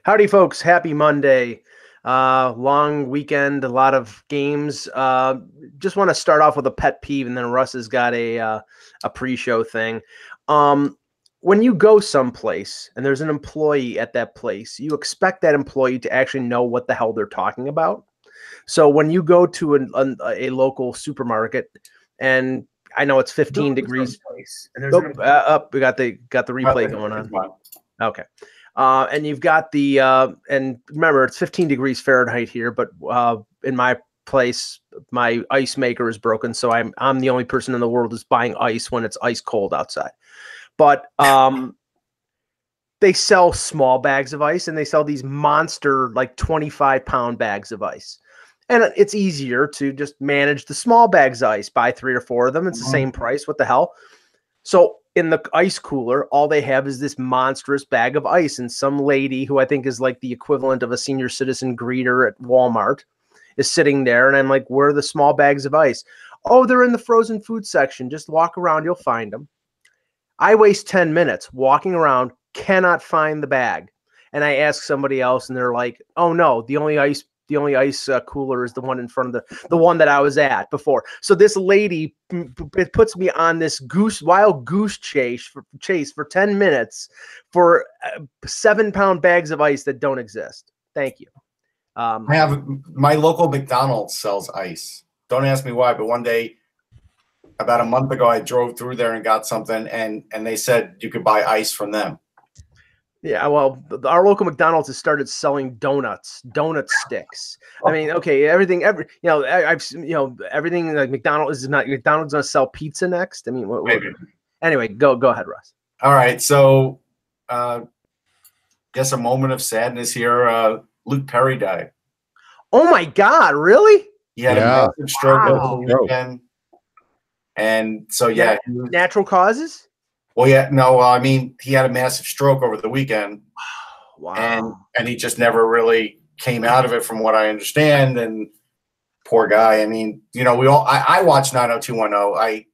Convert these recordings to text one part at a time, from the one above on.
Howdy, folks. Happy Monday. Long weekend, a lot of games. Just want to start off with a pet peeve, and then Russ has got a pre-show thing. When you go someplace and there's an employee at that place, you expect that employee to actually know what the hell they're talking about. So when you go to a local supermarket, and I know it's 15 degrees, and there's we got the replay going on. Okay. And you've got the and remember, it's 15 degrees Fahrenheit here, but in my place, my ice maker is broken, so I'm the only person in the world who's buying ice when it's ice cold outside. But they sell small bags of ice, and they sell these monster, like 25-pound bags of ice. And it's easier to just manage the small bags of ice, buy 3 or 4 of them. It's the same price. What the hell? So in the ice cooler, all they have is this monstrous bag of ice. And some lady who I think is like the equivalent of a senior citizen greeter at Walmart is sitting there. And I'm like, where are the small bags of ice? Oh, they're in the frozen food section. Just walk around. You'll find them. I waste 10 minutes walking around, cannot find the bag. And I ask somebody else, and they're like, oh, no, the only ice cooler is the one in front of the one that I was at before. So this lady puts me on this wild goose chase for 10 minutes for 7-pound bags of ice that don't exist. Thank you. I have my local McDonald's sells ice. Don't ask me why, but one day about a month ago, I drove through there and got something, and they said you could buy ice from them. Yeah, well, our local McDonald's has started selling donut sticks. I mean, okay, everything like McDonald's gonna sell pizza next. I mean, anyway, go ahead, Russ. All right, so guess a moment of sadness here. Luke Perry died. Oh my God, really? He had a massive stroke over the weekend, and so natural causes. Well, yeah, no, I mean, he had a massive stroke over the weekend. Wow. And he just never really came out of it from what I understand. And poor guy. I mean, I watched 90210. I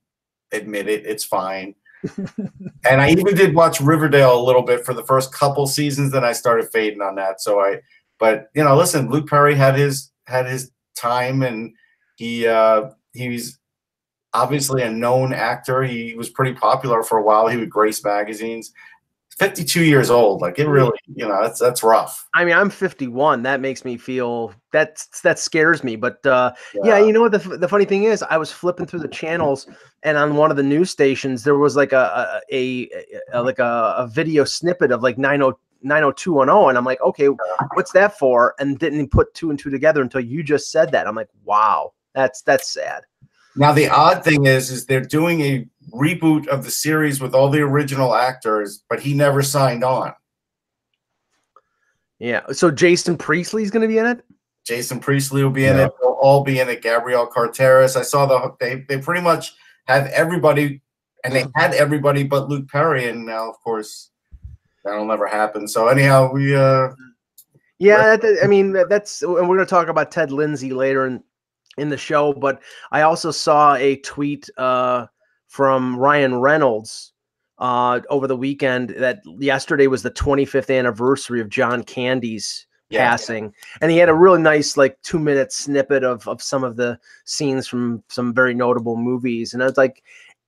admit it. It's fine. And I even did watch Riverdale a little bit for the first couple seasons. Then I started fading on that. But listen, Luke Perry had his time, and he's obviously a known actor. He was pretty popular for a while. He would grace magazines. 52 years old. Like, it really, that's rough. I mean, I'm 51. That makes me feel that scares me. But you know what? The funny thing is, I was flipping through the channels, and on one of the news stations, there was like a video snippet of like 90210, and I'm like, okay, what's that for? And didn't put 2 and 2 together until you just said that. I'm like, wow, that's sad. Now, the odd thing is they're doing a reboot of the series with all the original actors, but he never signed on. Yeah. So Jason Priestley's going to be in it? Jason Priestley will be in it. They'll all be in it. Gabrielle Carteris. I saw they pretty much have everybody, and they had everybody but Luke Perry, and now, of course, that'll never happen. So anyhow, we that's, and we're going to talk about Ted Lindsay later in the show, but I also saw a tweet from Ryan Reynolds over the weekend that yesterday was the 25th anniversary of John Candy's passing, and he had a really nice 2-minute snippet of some of the scenes from some very notable movies, and I was like,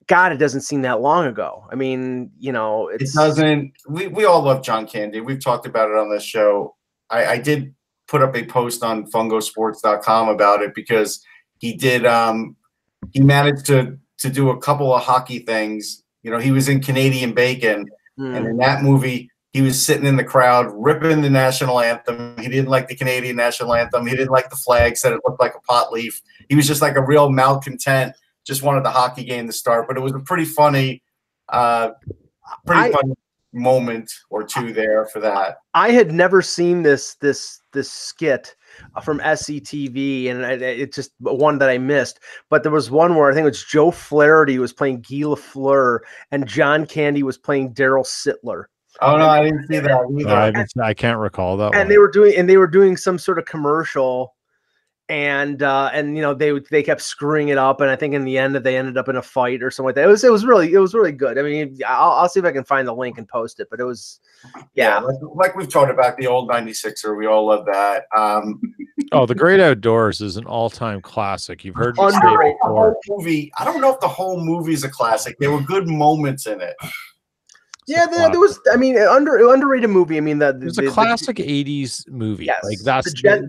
God, it doesn't seem that long ago. I mean, it doesn't. We all love John Candy. We've talked about it on this show. I did put up a post on fungosports.com about it because he did he managed to do a couple of hockey things. He was in Canadian Bacon, and in that movie he was sitting in the crowd ripping the national anthem. He didn't like the Canadian national anthem. He didn't like the flag, said it looked like a pot leaf. He was just like a real malcontent, just wanted the hockey game to start. But it was a pretty funny funny moment or two there for that. I had never seen this skit from SCTV, and it's just one that I missed. But there was one where I think it was Joe Flaherty was playing Guy Lafleur, and John Candy was playing Daryl Sittler. Oh no, I didn't see that either. I can't recall that. And one. they were doing some sort of commercial, and they kept screwing it up, and I think in the end they ended up in a fight or something like that. It was really good. I mean, I'll see if I can find the link and post it, but it was like we've talked about the old 96er. We all love that. The Great Outdoors is an all-time classic. You've heard me say the whole movie. I don't know if the whole movie is a classic. There were good moments in it. Yeah, there was. I mean, underrated movie. I mean, it's a classic '80s movie. Yes, like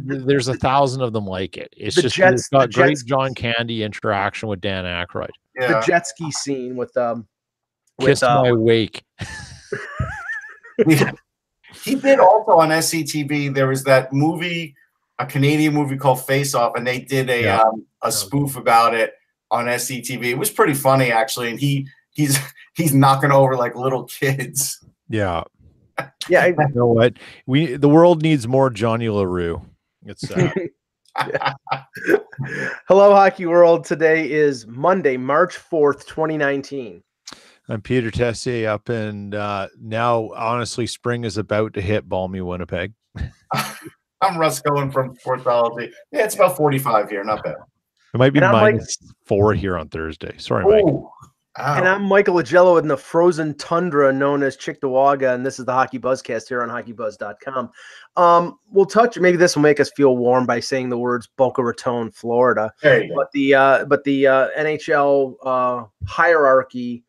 there's 1,000 of them like it. It's it's got great John Candy interaction with Dan Aykroyd. Yeah. The jet ski scene with Kiss My Wake. He did also on SCTV. There was that movie, a Canadian movie called Face Off, and they did a spoof about it on SCTV. It was pretty funny actually, and he's knocking over like little kids. Yeah. Yeah. You know what? The world needs more Johnny LaRue. It's Hello, Hockey World. Today is Monday, March 4th, 2019. I'm Peter Tessier up, and now, honestly, spring is about to hit balmy Winnipeg. I'm Russ going from Sportsology. Yeah, it's about 45 here. Not bad. It might be -4 here on Thursday. Sorry, Mike. Ow. And I'm Michael Agello in the frozen tundra known as Cheektowaga, and this is the HockeyBuzzcast here on HockeyBuzz.com. We'll touch. Maybe this will make us feel warm by saying the words Boca Raton, Florida. There you go. But the NHL hierarchy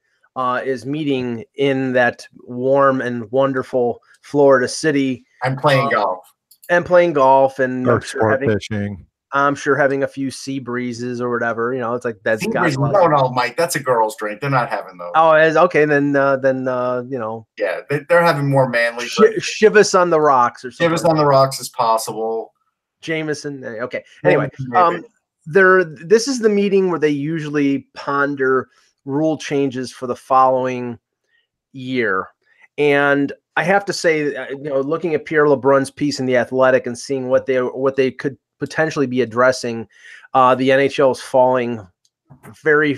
is meeting in that warm and wonderful Florida city. I'm playing golf. And playing golf, and fishing. I'm sure having a few sea breezes or whatever. It's like that's got. No, Mike, that's a girl's drink. They're not having those. Oh, okay. Then Yeah, they're having more manly. Chivas on the rocks or something. Chivas on the rocks is possible. Jameson. Okay. Anyway, this is the meeting where they usually ponder rule changes for the following year, and I have to say, looking at Pierre LeBrun's piece in The Athletic and seeing what they could potentially be addressing, the NHL is falling very,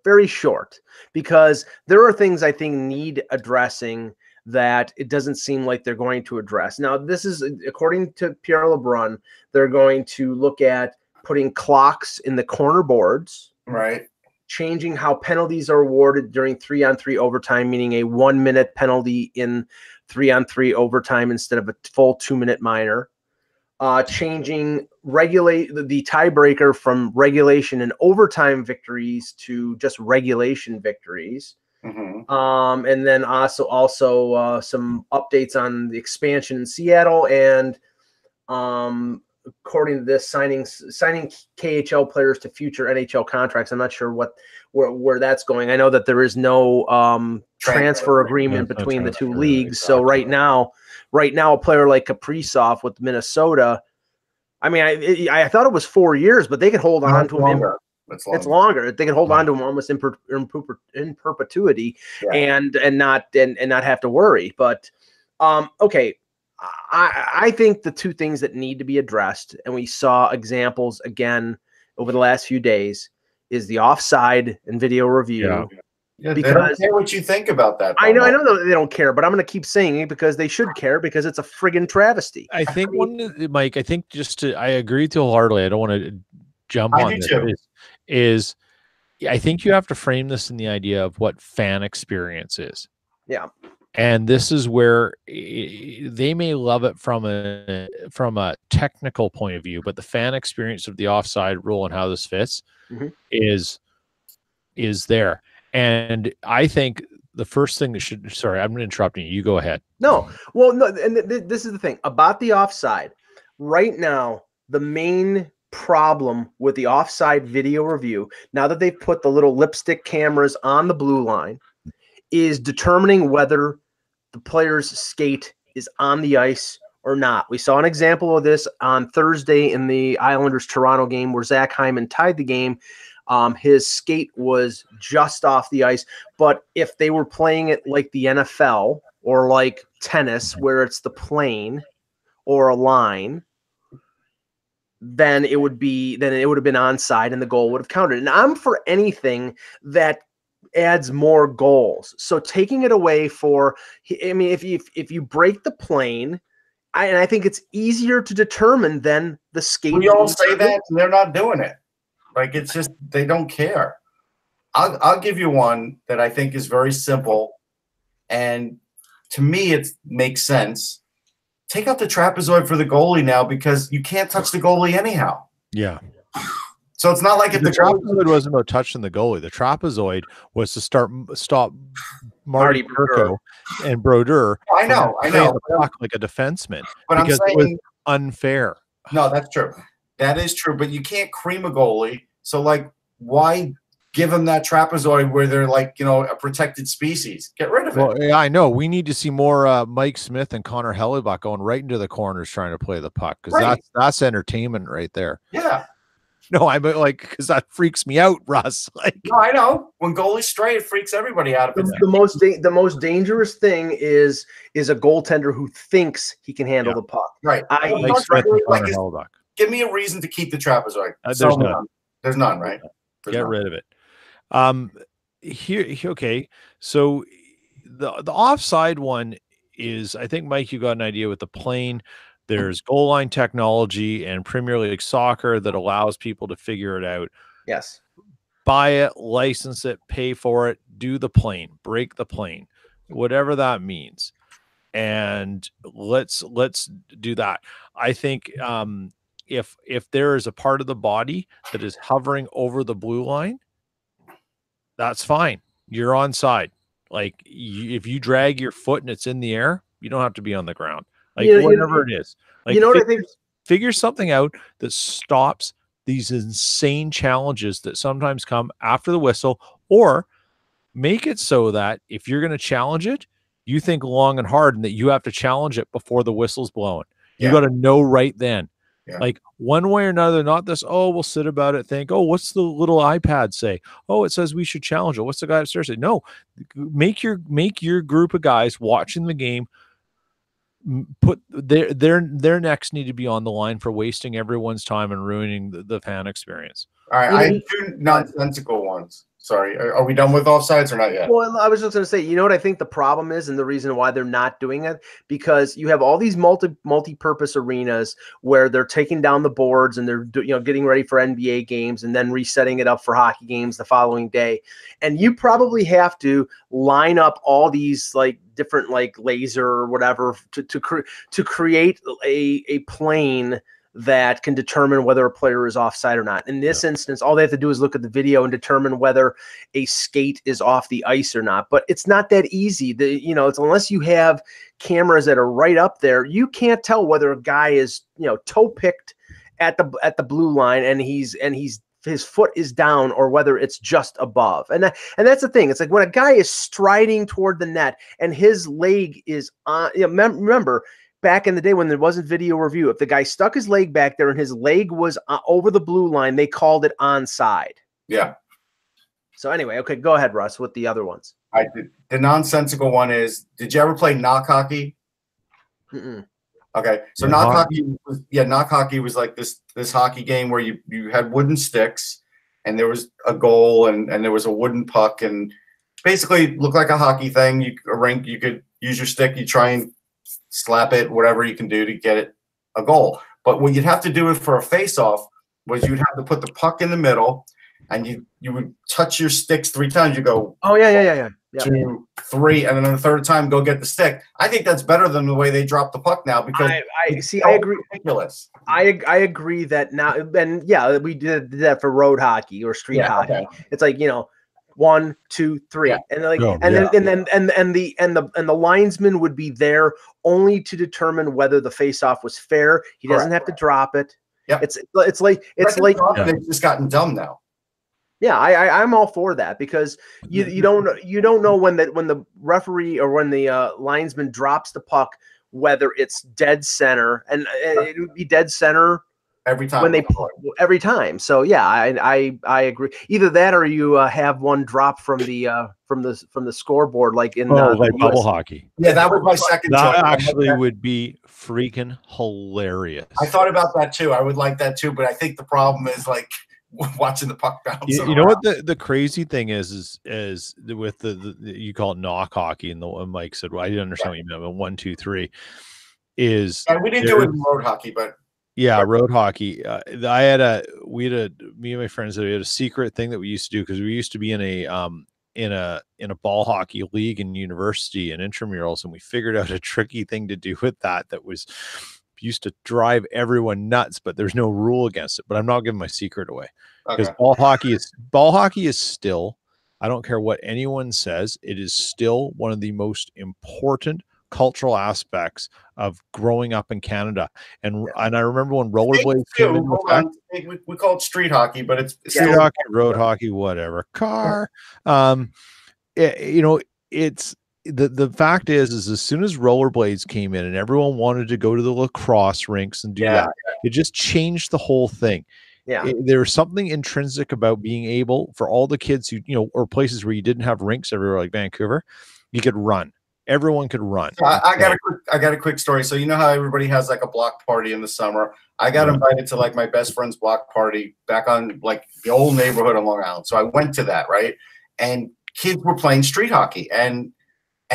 very short, because there are things I think need addressing that it doesn't seem like they're going to address. Now, this is according to Pierre LeBrun. They're going to look at putting clocks in the corner boards, right? Changing how penalties are awarded during 3-on-3 overtime, meaning a 1-minute penalty in 3-on-3 overtime instead of a full 2-minute minor. Changing the tiebreaker from regulation and overtime victories to just regulation victories. Mm-hmm. And then also some updates on the expansion in Seattle, and according to this, signing KHL players to future NHL contracts. I'm not sure where that's going. I know that there is no transfer agreement between the two leagues. So right now, a player like Kaprizov with Minnesota, I mean, I thought it was 4 years, but they could hold on to him. It's longer. They can hold on to him almost in perpetuity, and not have to worry. But okay, I think the two things that need to be addressed, and we saw examples again over the last few days, is the offside and video review. Yeah, because they don't care what you think about that. I know that they don't care, but I'm going to keep saying it because they should care, because it's a friggin' travesty. I think Mike, I think I agree with you wholeheartedly. I don't want to jump on this. I think you have to frame this in the idea of what fan experience is. Yeah. And this is where they may love it from a technical point of view, but the fan experience of the offside rule and how this fits is there. And I think the first thing that should, sorry, I'm interrupting you. You go ahead. No, well, no, and this is the thing about the offside. Right now, the main problem with the offside video review, now that they've put the little lipstick cameras on the blue line, is determining whether the player's skate is on the ice or not. We saw an example of this on Thursday in the Islanders-Toronto game where Zach Hyman tied the game. His skate was just off the ice, but if they were playing it like the NFL or like tennis, where it's the plane or a line, then it would have been onside and the goal would have counted. And I'm for anything that adds more goals. So taking it away if you break the plane, I think it's easier to determine than the skate. We all say that, and they're not doing it. Like, it's just they don't care. I'll give you one that I think is very simple, and to me it makes sense. Take out the trapezoid for the goalie now, because you can't touch the goalie anyhow. Yeah. So it's not like if the trapezoid wasn't about touching the goalie. The trapezoid was to stop Marty Burko and Brodeur. I know. The puck like a defenseman, but because it was unfair. No, that's true. That is true. But you can't cream a goalie. So, like, why give them that trapezoid where they're like, a protected species? Get rid of it. Well, yeah, I know. We need to see more Mike Smith and Connor Hellebuck going right into the corners trying to play the puck, because that's entertainment right there. Yeah. No, I mean, like, because that freaks me out, Russ. Like, no, I know. When goalies stray, it freaks everybody out of it. The most dangerous thing is a goaltender who thinks he can handle the puck. Right. Mike Smith and Connor Hellebuck. Give me a reason to keep the trapezoid. There's none. There's none, right? Get rid of it. Okay. So the offside one is, I think, Mike, you got an idea with the plane. There's goal line technology and Premier League soccer that allows people to figure it out. Yes. Buy it, license it, pay for it, do the plane, break the plane, whatever that means. And let's do that. I think if there is a part of the body that is hovering over the blue line, that's fine. You're onside. Like, if you drag your foot and it's in the air, you don't have to be on the ground. Like, whatever it is. Like, what I think? Figure something out that stops these insane challenges that sometimes come after the whistle, or make it so that if you're going to challenge it, you think long and hard, and that you have to challenge it before the whistle's blowing. You got to know right then. Yeah. Like, one way or another, not this, we'll sit about it, think, what's the little iPad say? It says we should challenge it. What's the guy upstairs say? No, make your group of guys watching the game, put their necks need to be on the line for wasting everyone's time and ruining the fan experience. All right, I have two nonsensical ones. Sorry, are we done with offsides or not yet? Well, I was just going to say, what I think the problem is, and the reason why they're not doing it, because you have all these multi-purpose arenas where they're taking down the boards and they're getting ready for NBA games and then resetting it up for hockey games the following day, and you probably have to line up all these like different like laser or whatever to create a plane that can determine whether a player is offside or not. In this instance, all they have to do is look at the video and determine whether a skate is off the ice or not. But it's not that easy. It's unless you have cameras that are right up there, you can't tell whether a guy is, toe picked at the blue line and his foot is down, or whether it's just above. And that's the thing. It's like when a guy is striding toward the net and his leg is on, remember, back in the day when there wasn't video review, if the guy stuck his leg back there and his leg was over the blue line, they called it onside. Yeah. So anyway, okay, go ahead, Russ, with the other ones. The nonsensical one is, did you ever play knock hockey? Mm-mm. Okay, so knock hockey was like this hockey game where you had wooden sticks and there was a goal and there was a wooden puck, and basically looked like a hockey thing. You could use your stick, you try and slap it, whatever you can do to get it a goal. But what you'd have to do it for a face-off was you'd have to put the puck in the middle, and you would touch your sticks 3 times. You go, 2, 3, and then the third time go get the stick. I think that's better than the way they drop the puck now, because I agree. Ridiculous. I agree that now, and we did that for road hockey or street hockey. Okay. It's like 1, 2, 3, and the linesman would be there only to determine whether the face-off was fair. He doesn't have to drop it. Yeah, it's like they've just gotten dumb now. Yeah, I'm all for that, because you don't know when the referee or when the linesman drops the puck whether it's dead center, and it would be dead center every time every time. So yeah, I agree. Either that, or you have one drop from the scoreboard, like in like bubble hockey. Yeah, that was my second. That actually would be freaking hilarious. I thought about that too. I would like that too, but I think the problem is like watching the puck bounce. You know what the crazy thing is with the you call it knock hockey, and Mike said, well, I didn't understand what you meant, but 1, 2, 3. is And we didn't do it in road hockey, but yeah, road hockey. Me and my friends, we had a secret thing that we used to do because we used to be in a ball hockey league in university and intramurals, and we figured out a tricky thing to do with that was used to drive everyone nuts, but there's no rule against it. But I'm not giving my secret away because ball hockey is still, I don't care what anyone says, it is still one of the most important cultural aspects of growing up in Canada. And I remember when rollerblades came into effect. We call it street hockey, but it's street hockey, road hockey, whatever. It's the fact is as soon as rollerblades came in and everyone wanted to go to the lacrosse rinks and do that, it just changed the whole thing. There was something intrinsic about being able for all the kids who, or places where you didn't have rinks everywhere like Vancouver, you could run. Everyone could run. I got a quick story. So you know how everybody has like a block party in the summer? I got invited to like my best friend's block party back on like the old neighborhood on Long Island. So I went to that, right? And kids were playing street hockey and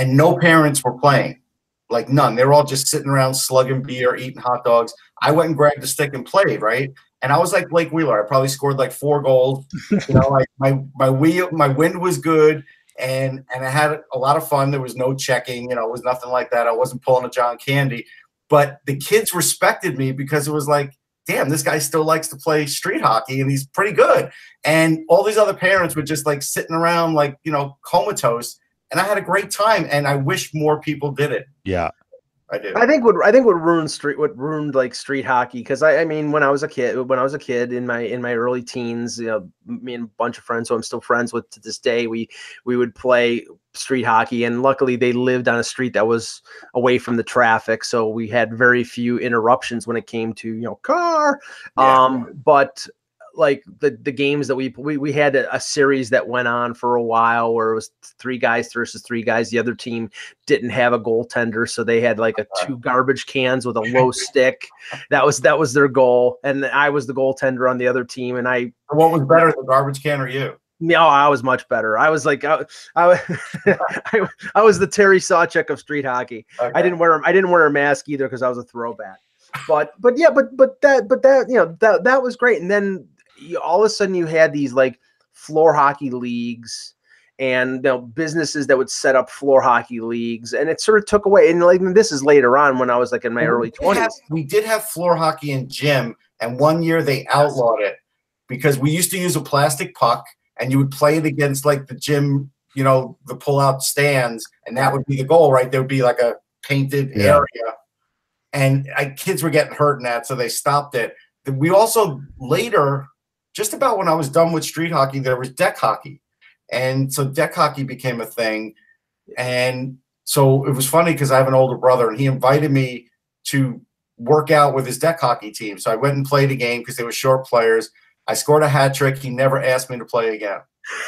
no parents were playing. Like none. They were all just sitting around slugging beer, eating hot dogs. I went and grabbed a stick and played, right? And I was like Blake Wheeler. I probably scored like 4 goals. Like my wind was good. And I had a lot of fun. There was no checking, it was nothing like that. I wasn't pulling a John Candy, but the kids respected me because it was like, damn, this guy still likes to play street hockey and he's pretty good. And all these other parents were just like sitting around like, comatose. And I had a great time. And I wish more people did it. Yeah. I did. I think what ruined like street hockey, because I mean when I was a kid in my early teens, me and a bunch of friends who I'm still friends with to this day, we would play street hockey, and luckily they lived on a street that was away from the traffic, so we had very few interruptions when it came to car. But like the games that we had a series that went on for a while where it was 3 guys versus 3 guys. The other team didn't have a goaltender, so they had like 2 garbage cans with a low stick. That was their goal, and I was the goaltender on the other team. And what was better, the garbage can or you? No, I was much better. I was like I was the Terry Sawchuk of street hockey. Okay. I didn't wear a mask either because I was a throwback. But that was great. And then all of a sudden you had these like floor hockey leagues and businesses that would set up floor hockey leagues, and it sort of took away. And like this is later on when I was like in my early 20s. We did have floor hockey in gym, and one year they outlawed it because we used to use a plastic puck and you would play it against like the gym, the pull-out stands, and that would be the goal, right? There would be like a painted area, and kids were getting hurt in that, so they stopped it. We also later, just about when I was done with street hockey, there was deck hockey. And so deck hockey became a thing. And so it was funny because I have an older brother, and he invited me to work out with his deck hockey team. So I went and played a game because they were short players. I scored a hat trick. He never asked me to play again.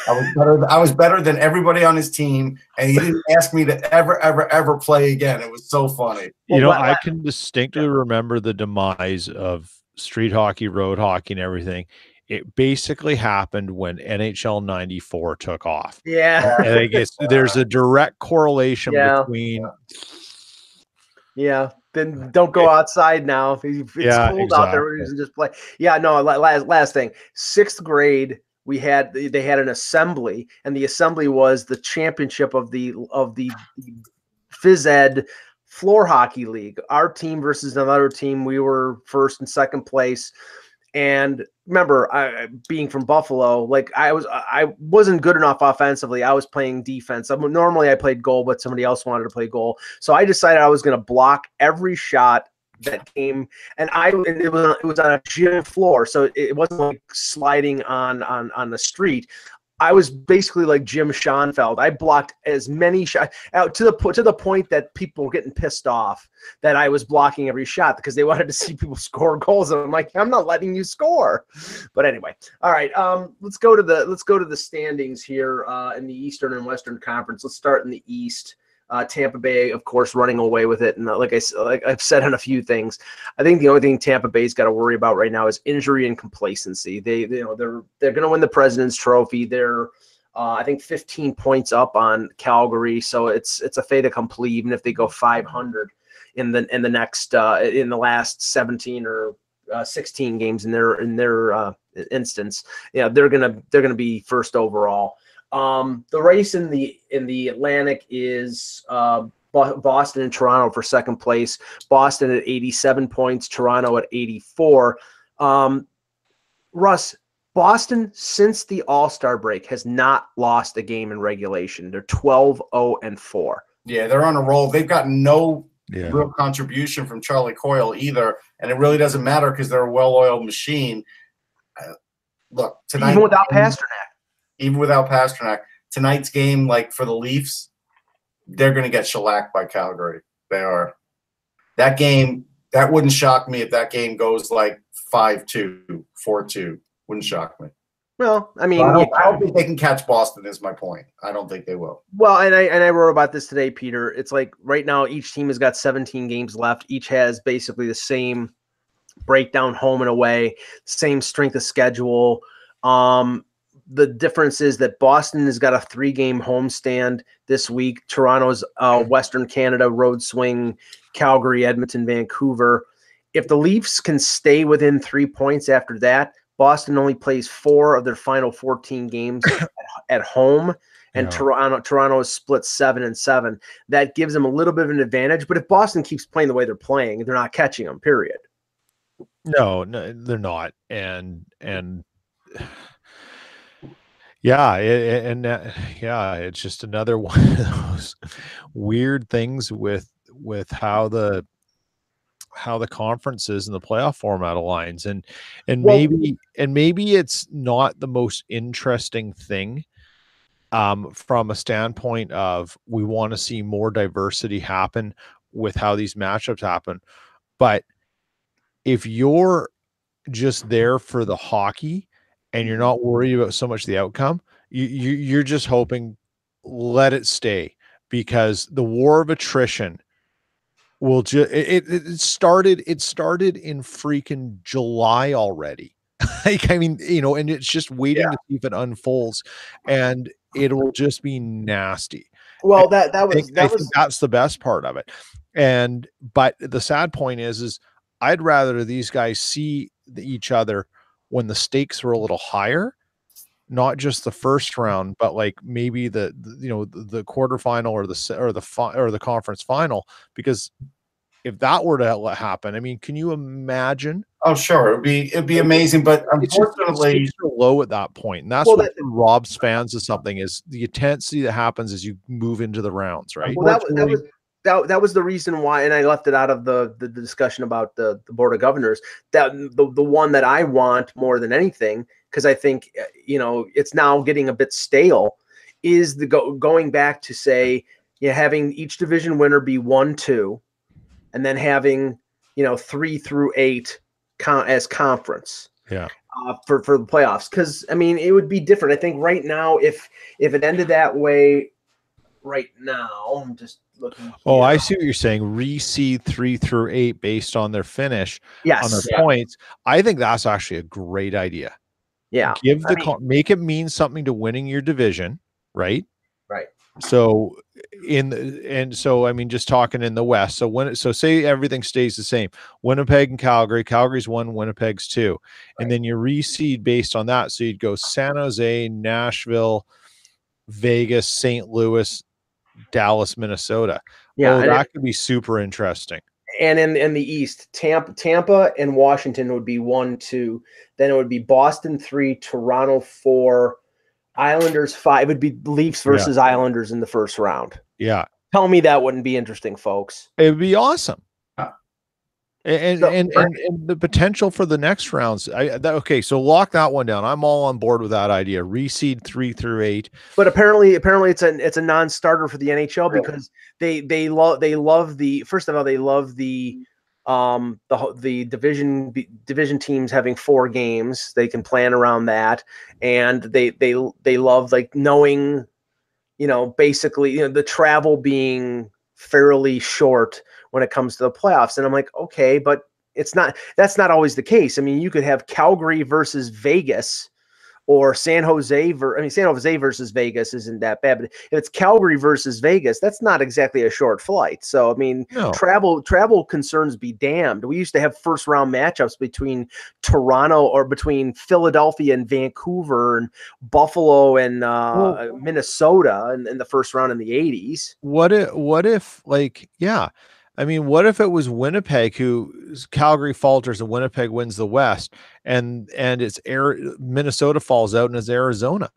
I was better than everybody on his team, and he didn't ask me to ever play again. It was so funny. I can distinctly remember the demise of street hockey, road hockey, and everything. It basically happened when NHL 94 took off. Yeah. And I guess there's a direct correlation between. Yeah. Then don't go outside now. If it's cold out there, you can just play. Yeah. No, last thing. 6th grade, they had an assembly, and the assembly was the championship of the phys ed floor hockey league. Our team versus another team. We were 1st and 2nd place. And remember, being from Buffalo, like I wasn't good enough offensively. I was playing defense. Normally I played goal, but somebody else wanted to play goal. So I decided I was going to block every shot that came, and it was on a gym floor, so it wasn't like sliding on the street. I was basically like Jim Schoenfeld. I blocked as many shots out to the point that people were getting pissed off that I was blocking every shot because they wanted to see people score goals. And I'm like, I'm not letting you score. But anyway, all right. Let's go to the standings here in the Eastern and Western Conference. Let's start in the East. Tampa Bay, of course, running away with it. And like I've said on a few things, I think the only thing Tampa Bay's got to worry about right now is injury and complacency. They're going to win the President's Trophy. They're I think 15 points up on Calgary, so it's a fait accompli even if they go 500. in the next in the last 17 or 16 games in their instance. Yeah, they're gonna be first overall. The race in the Atlantic is Boston and Toronto for second place. Boston at 87 points, Toronto at 84. Russ, Boston, since the All-Star break, has not lost a game in regulation. They're 12-0-4. Yeah, they're on a roll. They've got no real contribution from Charlie Coyle either, and it really doesn't matter because they're a well-oiled machine. Look, tonight, even without Pasternak, tonight's game, like for the Leafs, they're going to get shellacked by Calgary. They are. That game, that wouldn't shock me if that game goes like 5-2, 4-2. Wouldn't shock me. Well, I mean, I don't think they can catch Boston is my point. I don't think they will. Well, and I wrote about this today, Peter. It's like right now each team has got 17 games left. Each has basically the same breakdown home and away, same strength of schedule. The difference is that Boston has got a 3-game homestand this week. Toronto's Western Canada road swing, Calgary, Edmonton, Vancouver. If the Leafs can stay within 3 points after that, Boston only plays 4 of their final 14 games at home, and Toronto is split 7-7. That gives them a little bit of an advantage. But if Boston keeps playing the way they're playing, they're not catching them. Period. No, they're not. And yeah, it's just another one of those weird things with how the conferences and the playoff format aligns, and maybe it's not the most interesting thing from a standpoint of we want to see more diversity happen with how these matchups happen. But if you're just there for the hockey and you're not worried about so much the outcome, you're just hoping, let it stay, because the war of attrition will just it started in freaking July already. Like, I mean, and it's just waiting to see if it unfolds, and it will just be nasty. Well, I think that's the best part of it. But the sad point is I'd rather these guys see each other when the stakes are a little higher, not just the first round, but like maybe the quarterfinal or the conference final, because if that were to happen, I mean, can you imagine? Oh, sure, it'd be amazing, but unfortunately, it's low at that point, and that's what Rob's fans of something is the intensity that happens as you move into the rounds, right? Well, that was the reason why, and I left it out of the discussion about the Board of Governors. That the one that I want more than anything, because I think it's now getting a bit stale, is going back to say having each division winner be 1-2, and then having 3 through 8 as conference. Yeah. For the playoffs, because I mean it would be different. I think right now, if it ended that way, right now I'm just looking. Oh, I see what you're saying. Reseed 3 through 8 based on their finish, on their points. I think that's actually a great idea. Yeah, make it mean something to winning your division, right? Right. So I mean, just talking in the West. So say everything stays the same. Winnipeg and Calgary. Calgary's 1, Winnipeg's 2, and then you reseed based on that. So you'd go San Jose, Nashville, Vegas, St. Louis, Dallas, Minnesota. Yeah, that could be super interesting. And in the East, Tampa and Washington would be 1-2. Then it would be Boston 3, Toronto 4. Islanders 5. It would be Leafs versus Islanders in the first round. Yeah. Tell me that wouldn't be interesting, folks. It would be awesome. And the potential for the next rounds. Okay, so lock that one down. I'm all on board with that idea. Reseed 3 through 8. But apparently it's a non-starter for the NHL because they love the division teams having 4 games. They can plan around that, and they love like knowing, basically the travel being fairly short when it comes to the playoffs. And I'm like, okay, but that's not always the case. I mean, you could have Calgary versus Vegas or San Jose. San Jose versus Vegas isn't that bad, but if it's Calgary versus Vegas, that's not exactly a short flight. So, I mean, No. travel concerns be damned. We used to have first round matchups between Toronto or between Philadelphia and Vancouver and Buffalo and Minnesota in the first round in the 80s. What if like, yeah. I mean, what if it was Winnipeg Calgary falters and Winnipeg wins the West, and it's Minnesota falls out and it's Arizona?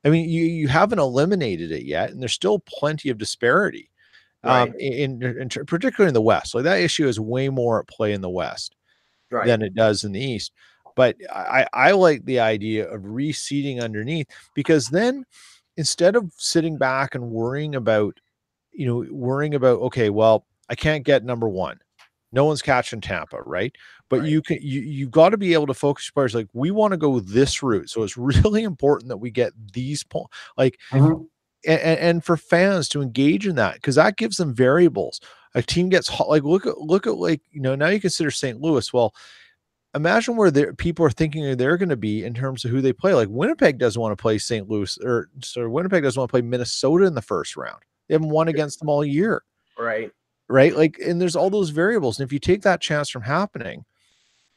I mean, you haven't eliminated it yet, and there's still plenty of disparity, Right. in particularly in the West. Like that issue is way more at play in the West than it does in the East. But I like the idea of reseeding underneath, because then instead of sitting back and worrying about, okay, well, I can't get number one. No one's catching Tampa, right? But you've got to be able to focus players like, we want to go this route. So it's really important that we get these points, like, and for fans to engage in that, because that gives them variables. A team gets hot, like look at like, now you consider St. Louis. Well, imagine where people are thinking they're going to be in terms of who they play. Like Winnipeg doesn't want to play St. Louis, Winnipeg doesn't want to play Minnesota in the first round. They haven't won against them all year. Right. Like, and there's all those variables. And if you take that chance from happening,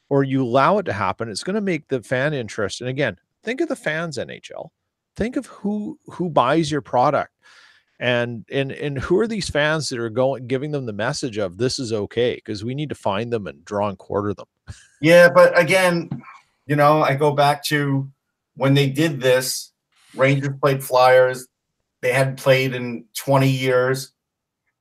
or you allow it to happen, it's going to make the fan interest. And again, think of the fans, NHL. Think of who buys your product, and who are these fans that are giving them the message of this is okay, because we need to find them and draw and quarter them. Yeah, but again, I go back to when they did this. Rangers played Flyers. They hadn't played in 20 years.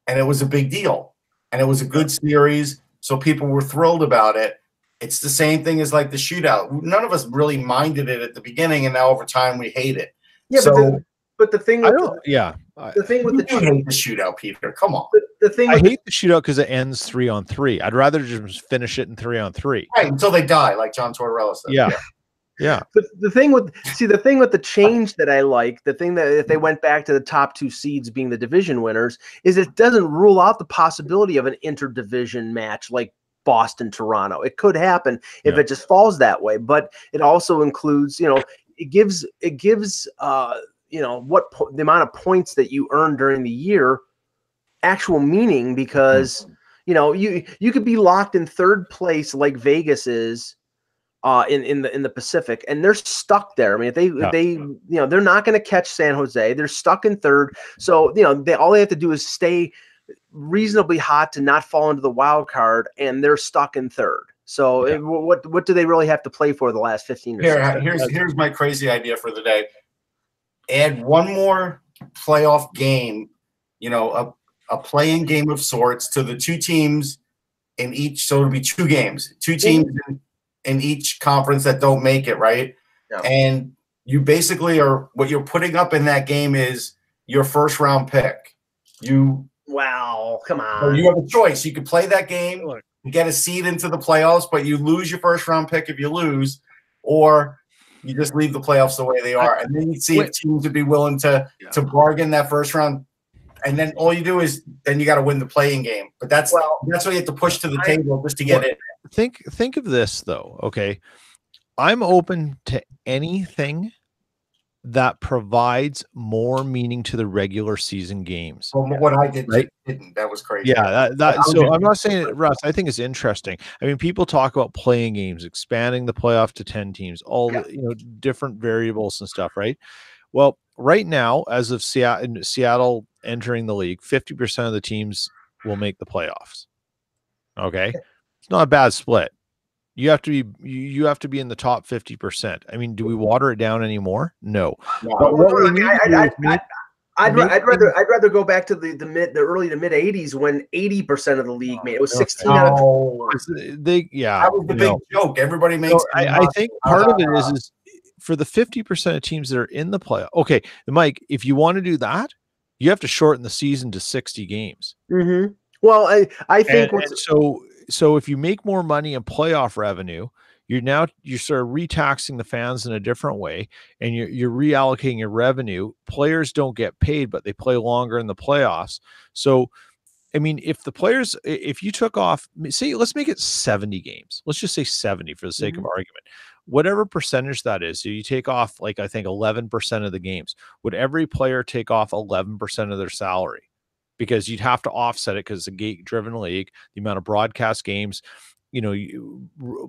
And it was a big deal, and it was a good series. So people were thrilled about it. It's the same thing as like the shootout. None of us really minded it at the beginning, and now over time we hate it. Yeah, so, but the thing with the thing with the shootout, Peter, come on. The thing I hate the shootout because it ends 3-on-3. I'd rather just finish it in 3-on-3. Right, until they die, like John Tortorella said. Yeah. But the thing with the change that I like, the thing that if they went back to the top two seeds being the division winners, is it doesn't rule out the possibility of an interdivision match like Boston Toronto. It could happen if it just falls that way, but it also includes, it gives the amount of points that you earn during the year actual meaning, because you could be locked in third place like Vegas is in the Pacific, and they're stuck there. I mean, if they're not going to catch San Jose. They're stuck in third. So, all they have to do is stay reasonably hot to not fall into the wild card, and they're stuck in third. So what do they really have to play for the last 15 or here's my crazy idea for the day. Add one more playoff game, a playing game of sorts to the two teams in each. So it'll be two games, two teams in each conference that don't make it, right? Yeah. And you basically what you're putting up in that game is your first round pick. Wow, come on. You have a choice. You could play that game, get a seed into the playoffs, but you lose your first round pick if you lose, or you just leave the playoffs the way they are. And then you see if teams would be willing to bargain that first round. And then all you do is then you got to win the playing game. But that's what you have to push to the table just to get in. Think of this though. Okay. I'm open to anything that provides more meaning to the regular season games. Well, what I did, right? That was crazy. Yeah, so I'm not saying it, Russ. I think it's interesting. I mean, people talk about playing games, expanding the playoff to 10 teams, all different variables and stuff, right? Well, right now, as of Seattle entering the league, 50% of the teams will make the playoffs. Okay, it's not a bad split. You have to be in the top 50%. I mean, do we water it down anymore? No. I'd rather go back to the early to mid 80s when 80% of the league made it. Was 16 out of 20. That was the big joke. Everybody makes. So I think part of it is for the 50% of teams that are in the playoff. Okay, Mike, if you want to do that, you have to shorten the season to 60 games. Mm-hmm. Well, I think so if you make more money in playoff revenue, you're sort of retaxing the fans in a different way, and you're reallocating your revenue. Players don't get paid, but they play longer in the playoffs. So, I mean, if you took off, say, let's make it 70 games. Let's just say 70 for the sake of argument. whatever percentage that is. So you take off, like, I think 11% of the games. Would every player take off 11% of their salary? Because you'd have to offset it because it's a gate-driven league, the amount of broadcast games,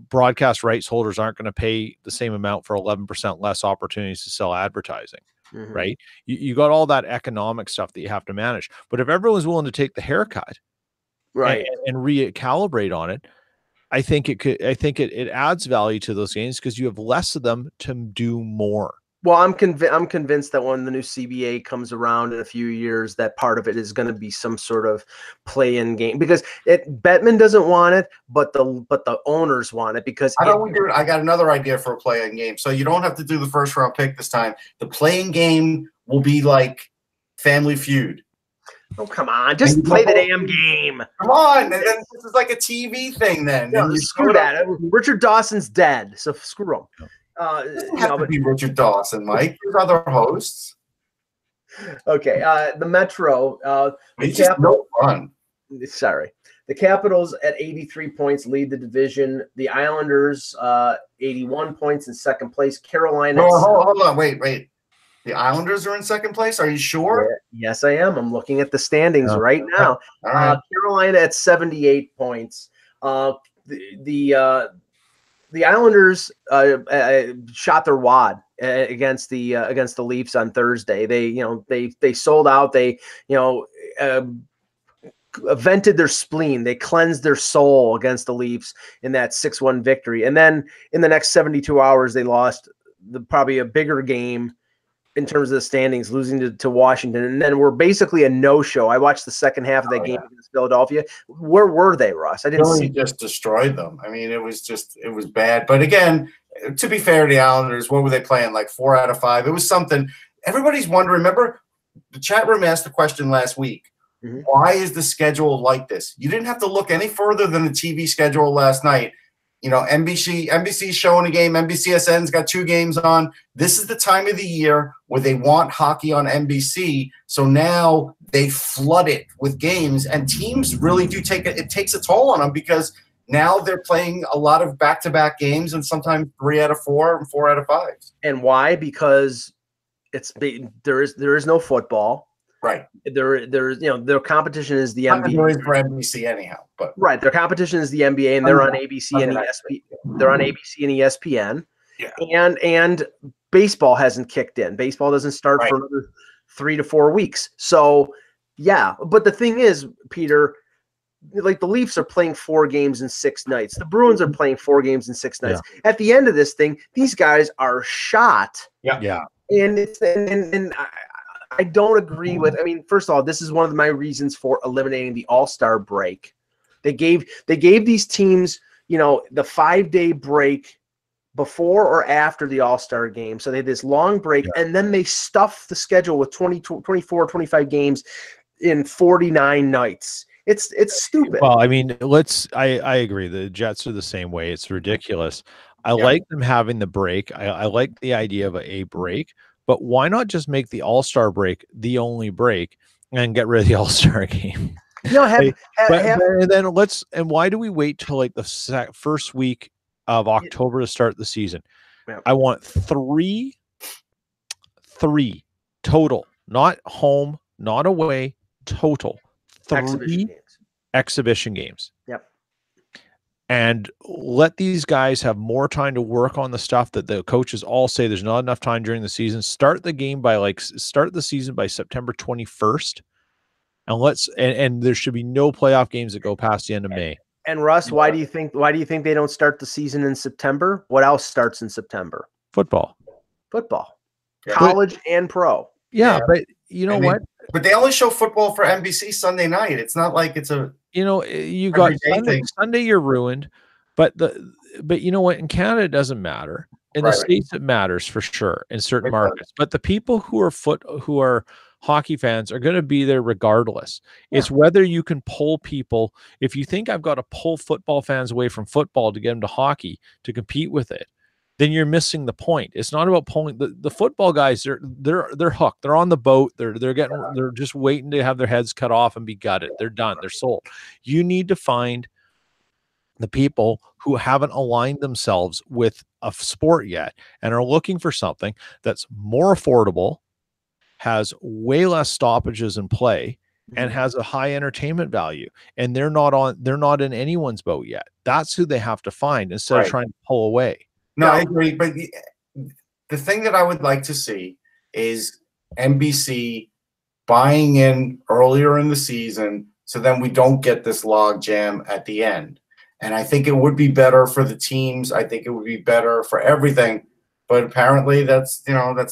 broadcast rights holders aren't going to pay the same amount for 11% less opportunities to sell advertising, right? You got all that economic stuff that you have to manage. But if everyone's willing to take the haircut, right, and recalibrate on it, I think it adds value to those games because you have less of them to do more. Well, I'm convinced that when the new CBA comes around in a few years, that part of it is going to be some sort of play-in game, because Bettman doesn't want it, but the owners want it, because how don't we do it? I got another idea for a play-in game. So you don't have to do the first round pick this time. The play-in game will be like Family Feud. Oh, come on. Just play the damn game. Come on. And then this is like a TV thing then. No, screw that. Richard Dawson's dead, so screw him. It doesn't have to be Richard Dawson, Mike. There's other hosts. Okay. The Metro. It's just no fun. Sorry. The Capitals at 83 points lead the division. The Islanders 81 points in second place. Carolina. Hold on. Wait. The Islanders are in second place? Are you sure? Yes, I am. I'm looking at the standings right now. All right. Carolina at 78 points. The Islanders shot their wad against the Leafs on Thursday. They sold out. They vented their spleen. They cleansed their soul against the Leafs in that 6-1 victory. And then in the next 72 hours, they lost probably a bigger game in terms of the standings, losing to Washington. And then we're basically a no-show. I watched the second half of that game against Philadelphia. Where were they, Russ? I didn't see. Just destroyed them. I mean, it was bad. But again, to be fair to the Islanders, what were they playing? Like 4 out of 5? It was something. Everybody's wondering. Remember, the chat room asked the question last week. Why is the schedule like this? You didn't have to look any further than the TV schedule last night. NBC's showing a game. NBCSN's got 2 games on. This is the time of the year where they want hockey on NBC. So now they flood it with games, and teams really do it takes a toll on them, because now they're playing a lot of back-to-back games, and sometimes 3 out of 4 and 4 out of 5. And why? Because there is no football. Right. Their competition is the NBA. There is for NBC anyhow, but right. Their competition is the NBA, and they're on ABC and ESPN. They're on ABC and ESPN. Yeah. And baseball hasn't kicked in. Baseball doesn't start for another 3 to 4 weeks. So yeah, but the thing is, Peter, like the Leafs are playing 4 games in 6 nights. The Bruins are playing 4 games in 6 nights. Yeah. At the end of this thing, these guys are shot. Yeah. And I don't agree with. I mean, first of all, this is one of my reasons for eliminating the All-Star break. They gave these teams, the 5-day break before or after the All-Star game. So they had this long break, and then they stuffed the schedule with 24, 25 games in 49 nights. It's stupid. Well, I mean, I agree. The Jets are the same way. It's ridiculous. I like them having the break. I like the idea of a break. But why not just make the All-Star break the only break and get rid of the All-Star game? And why do we wait till like the first week of October to start the season? Yeah. I want three total, not home, not away, total 3 exhibition games. Yep. And let these guys have more time to work on the stuff that the coaches all say there's not enough time during the season. Start the season by September 21st. And there should be no playoff games that go past the end of May. And Russ, why do you think they don't start the season in September? What else starts in September? Football. College and pro. Yeah, but what? But they only show football for NBC Sunday night. It's not like it's a you got Sunday you're ruined, but you know what? In Canada it doesn't matter. In the States it matters for sure in certain markets. But the people who are hockey fans are going to be there regardless. Yeah. It's whether you can pull people. If you think I've got to pull football fans away from football to get them to hockey to compete with it, then you're missing the point. It's not about pulling the football guys. They're hooked. They're on the boat. They're just waiting to have their heads cut off and be gutted. They're done. They're sold. You need to find the people who haven't aligned themselves with a sport yet and are looking for something that's more affordable, has way less stoppages in play, and has a high entertainment value. And they're not in anyone's boat yet. That's who they have to find instead of trying to pull away. No, I agree. But the thing that I would like to see is NBC buying in earlier in the season, so then we don't get this log jam at the end. And I think it would be better for the teams. I think it would be better for everything. But apparently that's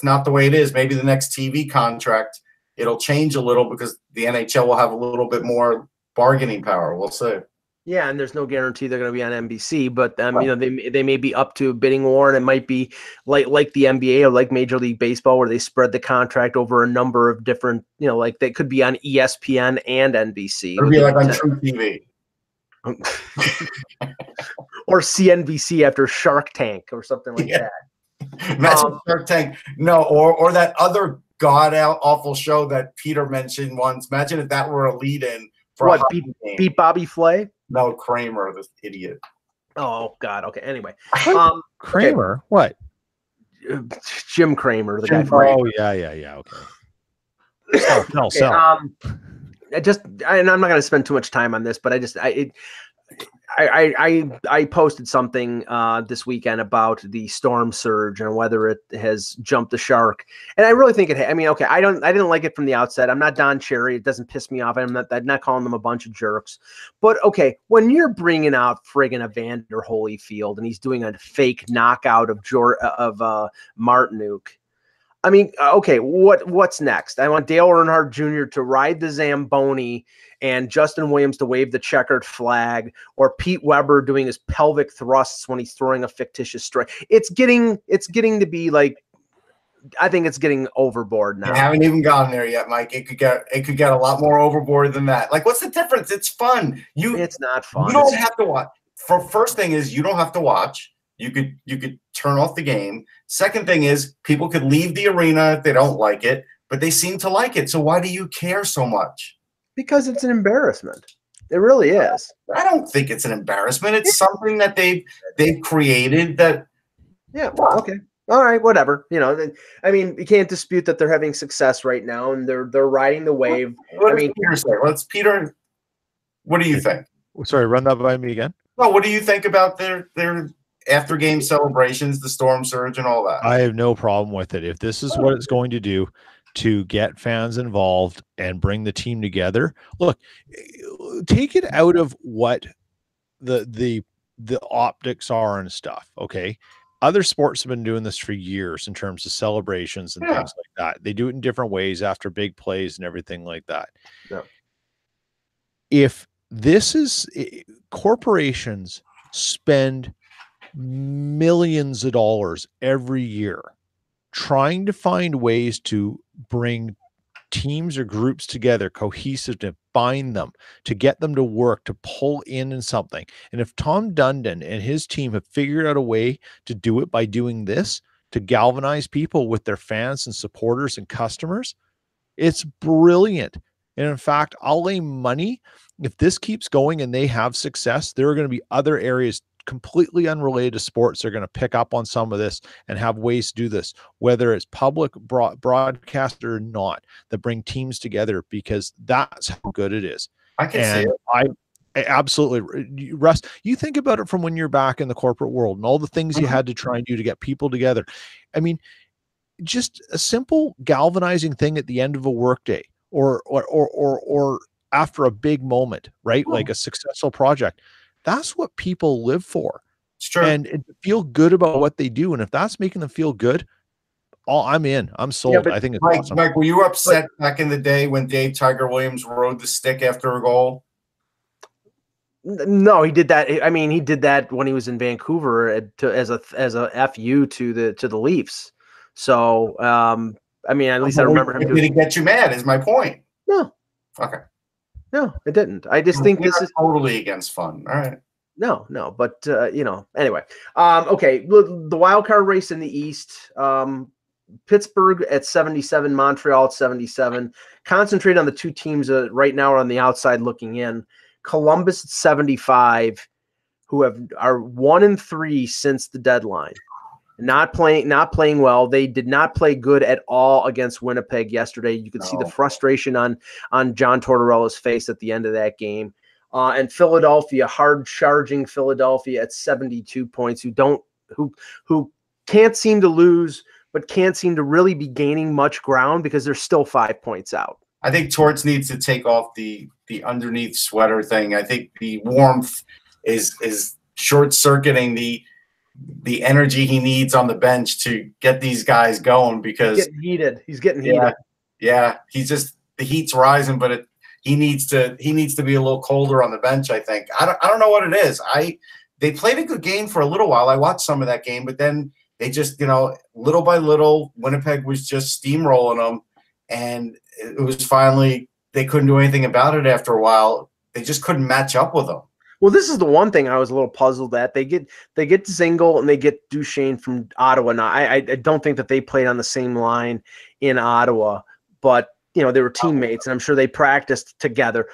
not the way it is. Maybe the next TV contract, it'll change a little because the NHL will have a little bit more bargaining power. We'll see. Yeah, and there's no guarantee they're going to be on NBC, but they may be up to a bidding war, and it might be like the NBA or like Major League Baseball, where they spread the contract over a number of different, like they could be on ESPN and NBC. It'll be like on True TV. Or CNBC after Shark Tank or something like that. Imagine Shark Tank. No, or that other awful show that Peter mentioned once. Imagine if that were a lead-in for what, beat Bobby Flay? No, Kramer, this idiot. Oh God. Okay. Anyway, Kramer. Okay. What? Jim Kramer, the guy. Oh yeah. Okay. No. And I'm not going to spend too much time on this, but I posted something this weekend about the storm surge and whether it has jumped the shark, and I really think it. I didn't like it from the outset. I'm not Don Cherry. It doesn't piss me off. I'm not calling them a bunch of jerks. But okay, when you're bringing out friggin' Evander Holyfield and he's doing a fake knockout of Martinook. I mean, okay, what's next? I want Dale Earnhardt Jr. to ride the Zamboni and Justin Williams to wave the checkered flag, or Pete Weber doing his pelvic thrusts when he's throwing a fictitious strike. It's getting to be like, I think it's getting overboard now. I haven't even gone there yet, Mike. It could get a lot more overboard than that. Like, what's the difference? It's fun. It's not fun. You don't have to watch. First thing is, you don't have to watch. You could turn off the game. Second thing is, people could leave the arena if they don't like it, but they seem to like it. So why do you care so much? Because it's an embarrassment. It really is. I don't think it's an embarrassment. It's something that they've created that. Yeah. Well, okay. All right. Whatever. I mean, you can't dispute that they're having success right now, and they're riding the wave. What does Peter say? Peter. What do you think? Sorry, run that by me again. No. What do you think about their after game celebrations, the storm surge, and all that? I have no problem with it. If this is what it's going to do to get fans involved and bring the team together, look, take it out of what the optics are and stuff. Okay. Other sports have been doing this for years in terms of celebrations and things like that. They do it in different ways after big plays and everything like that. Yeah. If this is corporations spend millions of dollars every year trying to find ways to bring teams or groups together, cohesive, to bind them, to get them to work, to pull in something. And if Tom Dundon and his team have figured out a way to do it by doing this, to galvanize people with their fans and supporters and customers, it's brilliant. And in fact, I'll lay money, if this keeps going and they have success, there are going to be other areas completely unrelated to sports. They're going to pick up on some of this and have ways to do this, whether it's public broadcast or not, that bring teams together, because that's how good it is. I can see it. I absolutely, Russ, you think about it from when you're back in the corporate world and all the things you had to try and do to get people together. I mean, just a simple galvanizing thing at the end of a workday or after a big moment, right? Like a successful project. That's what people live for. It's true. And feel good about what they do. And if that's making them feel good, I'm in. I'm sold. I think it's awesome. Mike, were you upset back in the day when Dave Tiger Williams rode the stick after a goal? No, he did that. I mean, he did that when he was in Vancouver as a FU to the Leafs. So, I mean, at least I remember him. Did it get you mad? Is my point. No. Okay. No, it didn't. I just think this is totally against fun. All right. No, but anyway. Okay, the wild card race in the East. Pittsburgh at 77, Montreal at 77. Concentrate on the two teams right now are on the outside looking in. Columbus at 75, who are 1-3 since the deadline. Not playing well. They did not play good at all against Winnipeg yesterday. You could see the frustration on John Tortorella's face at the end of that game. And Philadelphia, hard charging Philadelphia at 72 points, who can't seem to lose, but can't seem to really be gaining much ground because they're still 5 points out. I think Torts needs to take off the underneath sweater thing. I think the warmth is short circuiting the energy he needs on the bench to get these guys going, because he's getting heated. Yeah. The heat's rising, but he needs to be a little colder on the bench. I think. I don't know what it is. They played a good game for a little while. I watched some of that game, but then they just, little by little, Winnipeg was just steamrolling them, and it was finally, they couldn't do anything about it after a while. They just couldn't match up with them. Well, this is the one thing I was a little puzzled at. They get Zingle and they get Duchesne from Ottawa. Now, I don't think that they played on the same line in Ottawa, but they were teammates, and I'm sure they practiced together.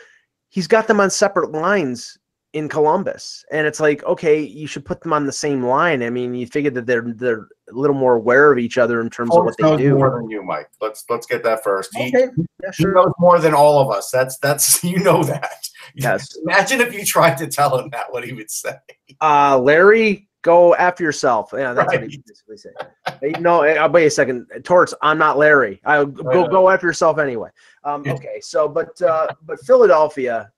He's got them on separate lines in Columbus, and it's like, okay, you should put them on the same line. I mean, you figure that they're a little more aware of each other in terms of what they do. More than you, Mike. Let's get that first. Okay. He knows more than all of us. That's that. Yes. Imagine if you tried to tell him that, what he would say. Larry, go after yourself. Yeah, that's right. What he basically said. No, wait a second. Torts, I'm not Larry. Go after yourself anyway. Okay. So, but Philadelphia,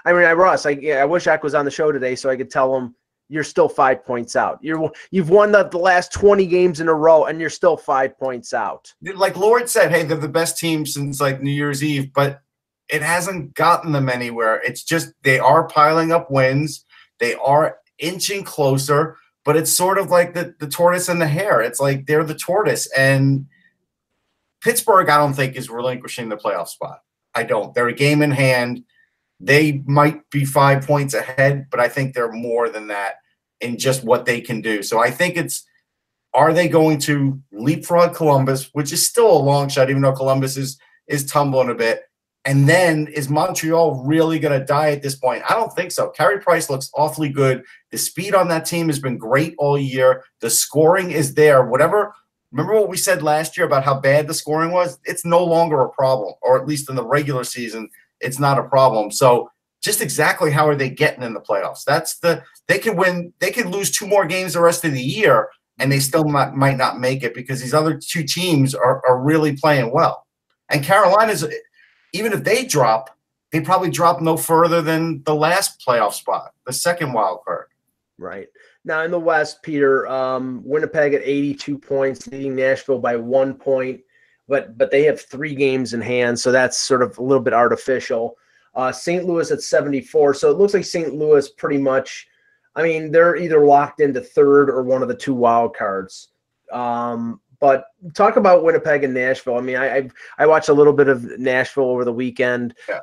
Russ, I wish Eck was on the show today so I could tell him you're still 5 points out. You've won the last 20 games in a row, and you're still 5 points out. Like Lord said, hey, they're the best team since like New Year's Eve, but it hasn't gotten them anywhere. It's just they are piling up wins. They are inching closer, but it's sort of like the tortoise and the hare. It's like they're the tortoise, and Pittsburgh, I don't think, is relinquishing the playoff spot. I don't. They're a game in hand. They might be 5 points ahead, but I think they're more than that in just what they can do. So I think are they going to leapfrog Columbus, which is still a long shot, even though Columbus is tumbling a bit. And then is Montreal really going to die at this point? I don't think so. Carey Price looks awfully good. The speed on that team has been great all year. The scoring is there. Remember what we said last year about how bad the scoring was? It's no longer a problem, or at least in the regular season, it's not a problem. So just exactly how are they getting in the playoffs? They can win. They can lose 2 more games the rest of the year, and they still might not make it because these other 2 teams are really playing well. And Carolina's, even if they drop, they probably drop no further than the last playoff spot, the second wild card. Right. Now in the West, Peter, Winnipeg at 82 points, leading Nashville by 1 point. But they have 3 games in hand, so that's sort of a little bit artificial. St. Louis at 74, so it looks like St. Louis pretty much, they're either locked into third or one of the 2 wild cards. But talk about Winnipeg and Nashville. I watched a little bit of Nashville over the weekend. Yeah.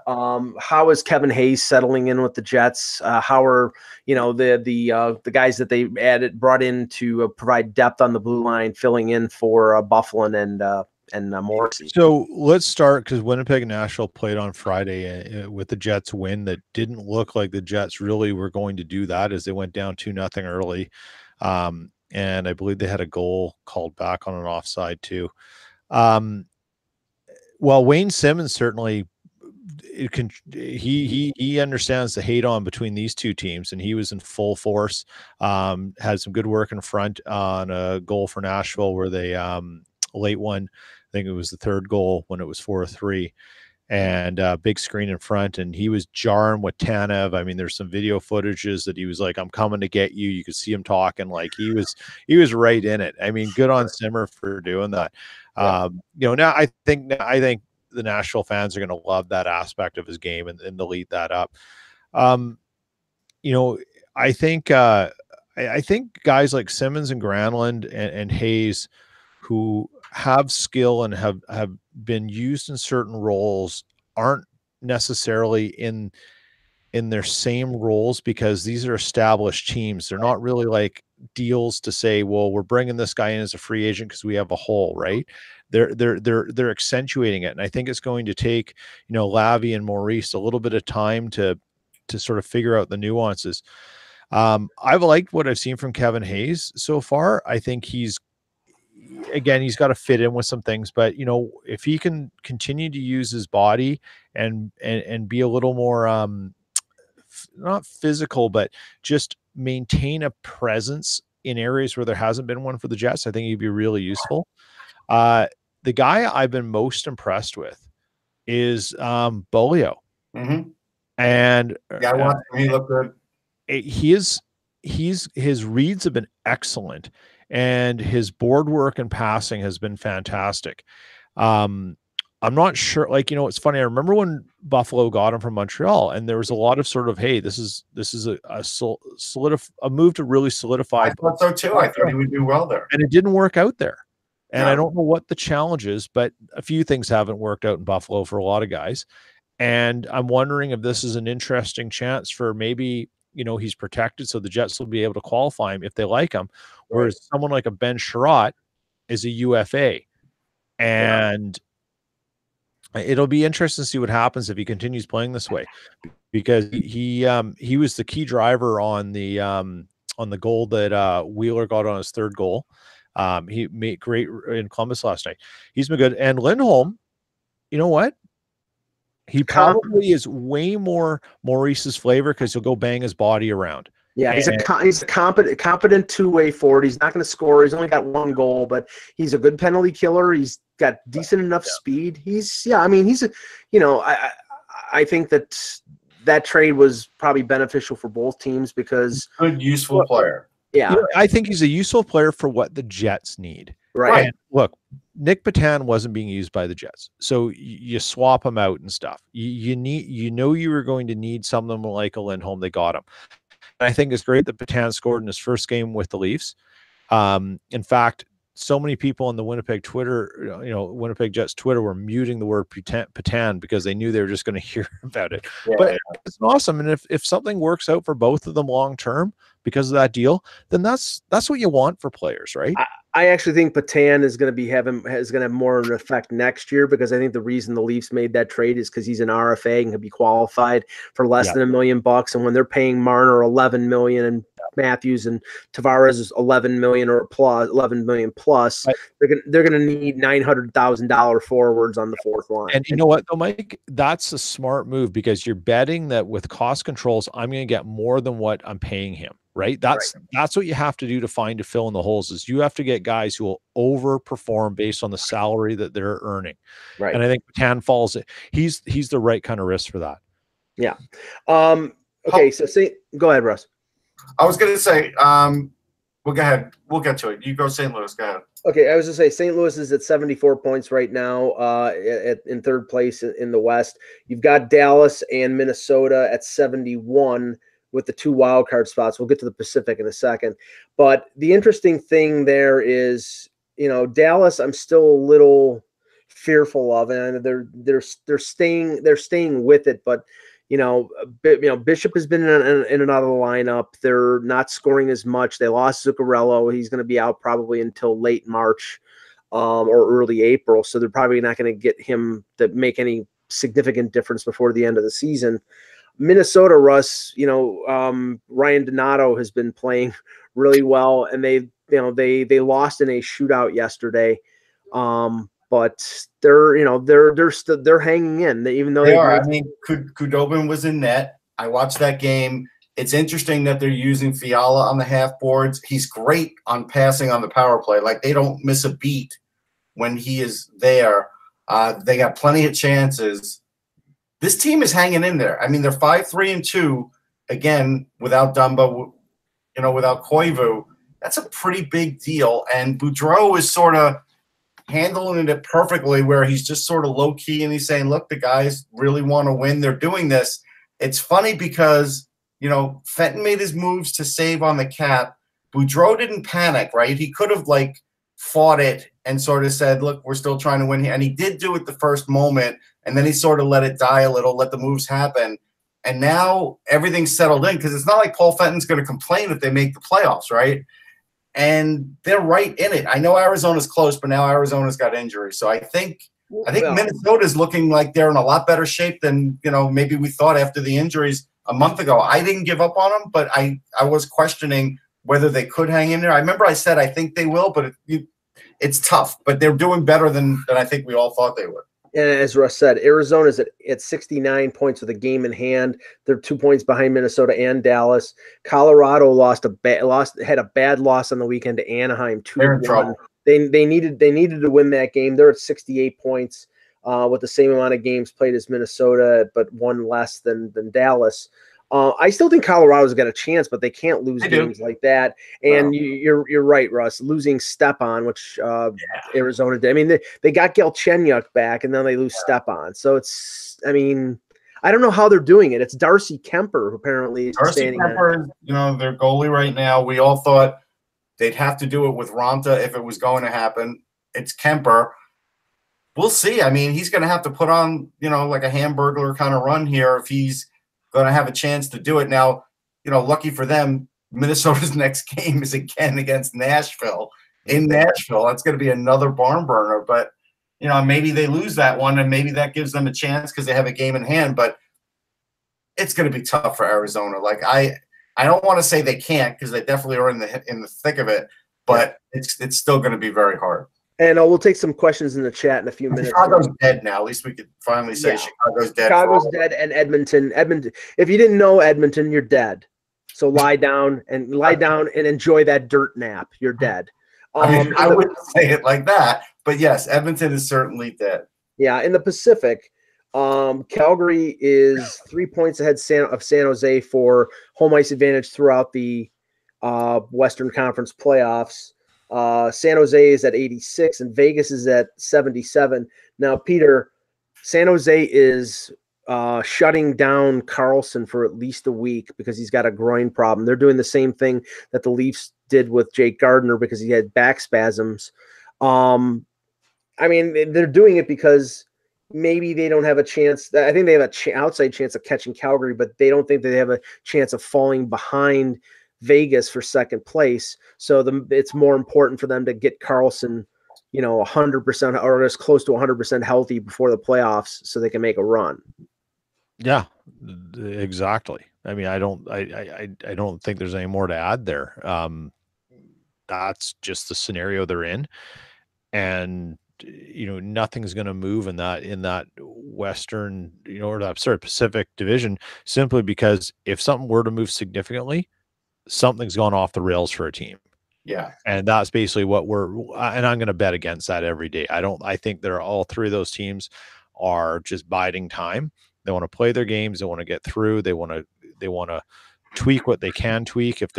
How is Kevin Hayes settling in with the Jets? How are the guys that they brought in to provide depth on the blue line, filling in for Byfuglien and Morrissey? So let's start, because Winnipeg and Nashville played on Friday with the Jets win. That didn't look like the Jets really were going to do that, as they went down 2-0 early. And I believe they had a goal called back on an offside too. Well, Wayne Simmons certainly he understands the hate on between these 2 teams, and he was in full force. Had some good work in front on a goal for Nashville where they late one. I think it was the 3rd goal when it was 4-3. And big screen in front, and he was jarring with Tanev. There's some video footages that he was like, "I'm coming to get you." You could see him talking like he was right in it. Good on Simmer for doing that. Yeah. Now I think the Nashville fans are going to love that aspect of his game, and they'll eat that up. I think guys like Simmons and Granlund and Hayes, who have skill and have been used in certain roles, aren't necessarily in their same roles, because these are established teams. They're not really like deals to say, well, we're bringing this guy in as a free agent because we have a hole, right? They're accentuating it. And I think it's going to take, Lavi and Maurice a little bit of time to to sort of figure out the nuances. I've liked what I've seen from Kevin Hayes so far. I think he's got to fit in with some things, but if he can continue to use his body and be a little more not physical, but just maintain a presence in areas where there hasn't been one for the Jets, I think he'd be really useful. The guy I've been most impressed with is Bolio. Mm-hmm. And I watched him. He looked good. His reads have been excellent, and his board work and passing has been fantastic. I'm not sure, it's funny. I remember when Buffalo got him from Montreal, and there was a lot of sort of, hey, this is a move to really solidify. I thought so too. I thought he would do well there, and it didn't work out there. And I don't know what the challenge is, but a few things haven't worked out in Buffalo for a lot of guys. And I'm wondering if this is an interesting chance for maybe, he's protected, so the Jets will be able to qualify him if they like him. Whereas someone like a Ben Sherratt is a UFA. And it'll be interesting to see what happens if he continues playing this way, because he was the key driver on the goal that Wheeler got on his third goal. He made great in Columbus last night. He's been good. And Lindholm, you know what? He probably is way more Maurice's flavor, because he'll go bang his body around. Yeah, he's a competent two-way forward. He's not going to score. He's only got one goal, but he's a good penalty killer. He's got decent enough speed. I think that trade was probably beneficial for both teams, because good, useful player. Yeah, I think he's a useful player for what the Jets need. Right. And look, Nick Petan wasn't being used by the Jets, so you swap him out and stuff. You were going to need someone like a Lindholm. They got him. And I think it's great that Petan scored in his first game with the Leafs. In fact, so many people on the Winnipeg Twitter, Winnipeg Jets Twitter, were muting the word Petan because they knew they were just going to hear about it. But it's awesome. And if something works out for both of them long term because of that deal, then that's what you want for players, right? I actually think Petan is going to have more of an effect next year, because I think the reason the Leafs made that trade is because he's an RFA and can be qualified for less than $1 million. And when they're paying Marner $11 million and Matthews and Tavares is $11 million plus, right, they're going to need $900,000 forwards on the fourth line. And you know what, though, Mike, that's a smart move, because you're betting that with cost controls, I'm going to get more than what I'm paying him. Right. That's what you have to do to fill in the holes, is you have to get guys who will overperform based on the salary that they're earning. Right. And I think Petan falls. He's the right kind of risk for that. Yeah. Okay. Go ahead, Russ. I was going to say, well, go ahead. We'll get to it. You go St. Louis. Go ahead. Okay. I was going to say St. Louis is at 74 points right now, in third place in the West. You've got Dallas and Minnesota at 71. With the 2 wild card spots. We'll get to the Pacific in a second. But the interesting thing there is, Dallas, I'm still a little fearful of, and they're staying with it. But Bishop has been in and out of the lineup. They're not scoring as much. They lost Zuccarello. He's going to be out probably until late March or early April. So they're probably not going to get him to make any significant difference before the end of the season. Minnesota, Russ, Ryan Donato has been playing really well, and they lost in a shootout yesterday. But they're hanging in, even though they are. I mean, Khudobin was in net. I watched that game. It's interesting that they're using Fiala on the half boards. He's great on passing on the power play. Like, they don't miss a beat when he is there. They got plenty of chances. This team is hanging in there. I mean, they're 5-3-2 again without Dumba, without Koivu. That's a pretty big deal. And Boudreau is sort of handling it perfectly, where he's just sort of low key and he's saying, "Look, the guys really want to win. They're doing this." It's funny because Fenton made his moves to save on the cap. Boudreau didn't panic, right? He could have fought it and sort of said, "Look, we're still trying to win here." And he did do it the first moment. And then he sort of let it die a little, let the moves happen. And now everything's settled in, because it's not like Paul Fenton's going to complain if they make the playoffs, right? And they're right in it. I know Arizona's close, but now Arizona's got injuries. So I think Minnesota's looking like they're in a lot better shape than maybe we thought after the injuries a month ago, I didn't give up on them, but I was questioning whether they could hang in there. I remember I said I think they will, but it's tough. But they're doing better than I think we all thought they would. And as Russ said, Arizona's at 69 points with a game in hand. They're 2 points behind Minnesota and Dallas. Colorado had a bad loss on the weekend to Anaheim 2-1. They needed to win that game. They're at 68 points with the same amount of games played as Minnesota, but one less than Dallas. I still think Colorado's got a chance, but they can't lose games like that. And you're right, Russ. Losing Stepan, which Arizona did. I mean, they got Galchenyuk back, and then they lose Stepan. So it's, I mean, I don't know how they're doing it. It's Darcy Kemper who apparently is standing Kemper, their goalie right now. We all thought they'd have to do it with Ronta if it was going to happen. It's Kemper. We'll see. I mean, he's going to have to put on, like a Hamburglar kind of run here if he's going to have a chance to do it. Now, lucky for them, Minnesota's next game is again against Nashville in Nashville. That's going to be another barn burner, but maybe they lose that one and maybe that gives them a chance because they have a game in hand, but it's going to be tough for Arizona. Like I don't want to say they can't because they definitely are in the thick of it, but it's still going to be very hard. And we'll take some questions in the chat in a few minutes. Chicago's dead now. At least we could finally say Chicago's dead. Chicago's dead, and Edmonton. If you didn't know Edmonton, you're dead. So lie down and enjoy that dirt nap. You're dead. I wouldn't say it like that, but yes, Edmonton is certainly dead. Yeah, in the Pacific, Calgary is 3 points ahead of San Jose for home ice advantage throughout the Western Conference playoffs. San Jose is at 86 and Vegas is at 77. Now, Peter, San Jose is shutting down Carlson for at least a week because he's got a groin problem. They're doing the same thing that the Leafs did with Jake Gardiner because he had back spasms. I mean, they're doing it because maybe they don't have a chance. I think they have an outside chance of catching Calgary, but they don't think they have a chance of falling behind Vegas for second place. So it's more important for them to get Carlson, 100% or as close to 100% healthy before the playoffs so they can make a run. Yeah, exactly. I mean, I don't think there's any more to add there. That's just the scenario they're in. And nothing's going to move in that Western, or that Pacific division, simply because if something were to move significantly, something's gone off the rails for a team. Yeah. And that's basically what and I'm going to bet against that every day. I think they're all three of those teams are just biding time. They want to play their games. They want to get through. They want to tweak what they can tweak if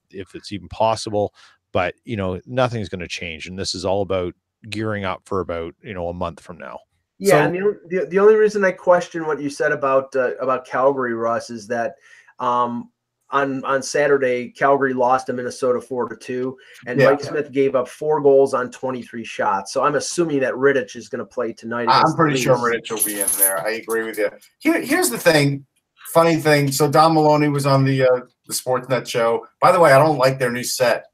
it's even possible, but nothing's going to change. And this is all about gearing up for about, a month from now. Yeah. So, and the only reason I question what you said about Calgary, Russ, is that, on Saturday, Calgary lost to Minnesota 4-2, and Mike Smith gave up 4 goals on 23 shots. So I'm assuming that Rittich is going to play tonight. I'm pretty sure Rittich will be in there. I agree with you. Here's the thing, funny thing. So Don Maloney was on the Sportsnet show. By the way, I don't like their new set.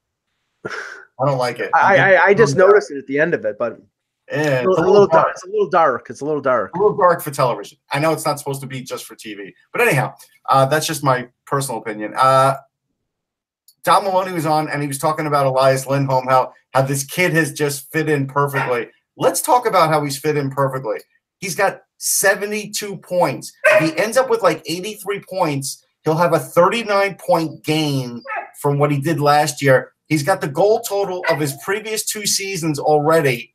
I don't like it. I just noticed it at the end of it, but it's a little dark. It's a little dark. It's a little dark. A little dark for television. I know it's not supposed to be just for TV, but anyhow, that's just my personal opinion. Don Maloney was on, and he was talking about Elias Lindholm, how this kid has just fit in perfectly. Let's talk about how he's fit in perfectly. He's got 72 points. If he ends up with like 83 points, he'll have a 39-point gain from what he did last year. He's got the goal total of his previous 2 seasons already.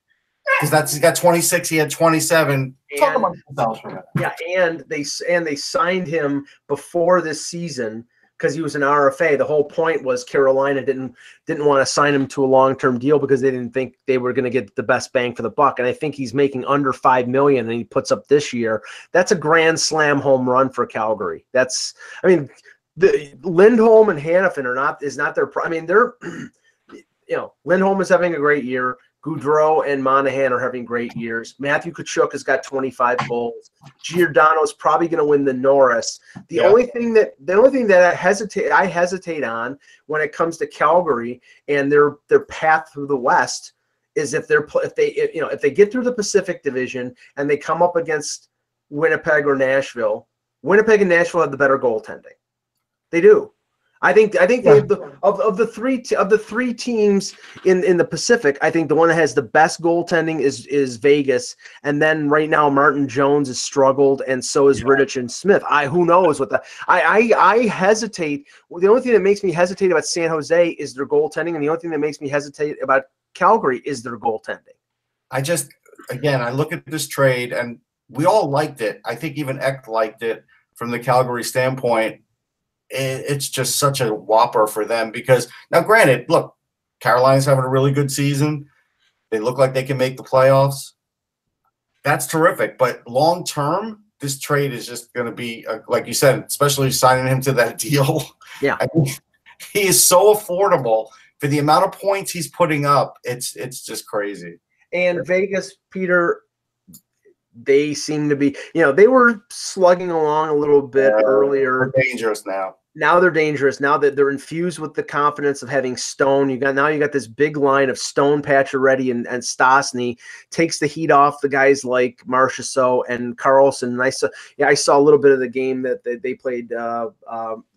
Because he's got 26, he had 27. Talk about themselves for a minute. Yeah, and they signed him before this season because he was an RFA. The whole point was Carolina didn't want to sign him to a long-term deal because they didn't think they were going to get the best bang for the buck. And I think he's making under $5 million, and he puts up this year. That's a grand slam home run for Calgary. The Lindholm and Hanifin is not their. I mean, they're Lindholm is having a great year. Goudreau and Monahan are having great years. Matthew Tkachuk has got 25 goals. Giordano is probably going to win the Norris. The only thing that I hesitate on when it comes to Calgary and their path through the West is if they get through the Pacific Division and they come up against Winnipeg or Nashville, Winnipeg and Nashville have the better goaltending. They do. I think they have of the three teams in the Pacific. I think the one that has the best goaltending is Vegas, and then right now Martin Jones has struggled, and so is Rittich and Smith. Who knows what I hesitate. The only thing that makes me hesitate about San Jose is their goaltending, and the only thing that makes me hesitate about Calgary is their goaltending. I look at this trade, and we all liked it. I think even Eck liked it from the Calgary standpoint. It's just such a whopper for them because now, granted, look, Carolina's having a really good season. They look like they can make the playoffs. That's terrific. But long term, this trade is just going to be, like you said, especially signing him to that deal. Yeah. I mean, he is so affordable for the amount of points he's putting up. It's just crazy. And Vegas, Peter, they seem to be, they were slugging along a little bit earlier. They're dangerous now. Now they're dangerous. Now that they're infused with the confidence of having Stone. You got this big line of Stone, Pacioretty, and Stastny. Takes the heat off the guys like Marchessault and Carlson. And I saw a little bit of the game that they played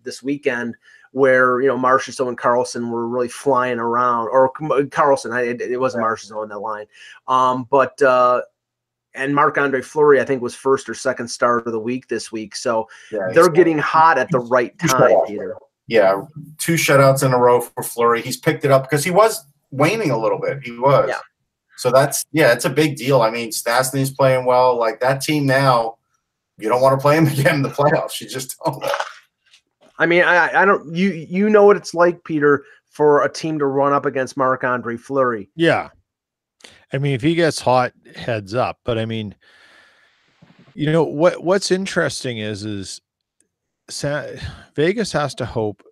this weekend, where Marchessault and Carlson were really flying around, or Carlson. It wasn't Marchessault on that line, and Marc-Andre Fleury, I think, was first or second start of the week this week. So they're getting hot at the right time, Peter. Yeah, 2 shutouts in a row for Fleury. He's picked it up because he was waning a little bit. He was. Yeah. So it's a big deal. I mean, Stastny's playing well. Like, that team now, you don't want to play him again in the playoffs. You just don't. I mean, I don't – you know what it's like, Peter, for a team to run up against Marc-Andre Fleury. Yeah. I mean, if he gets hot, heads up. But I mean, what's interesting is Vegas has to hope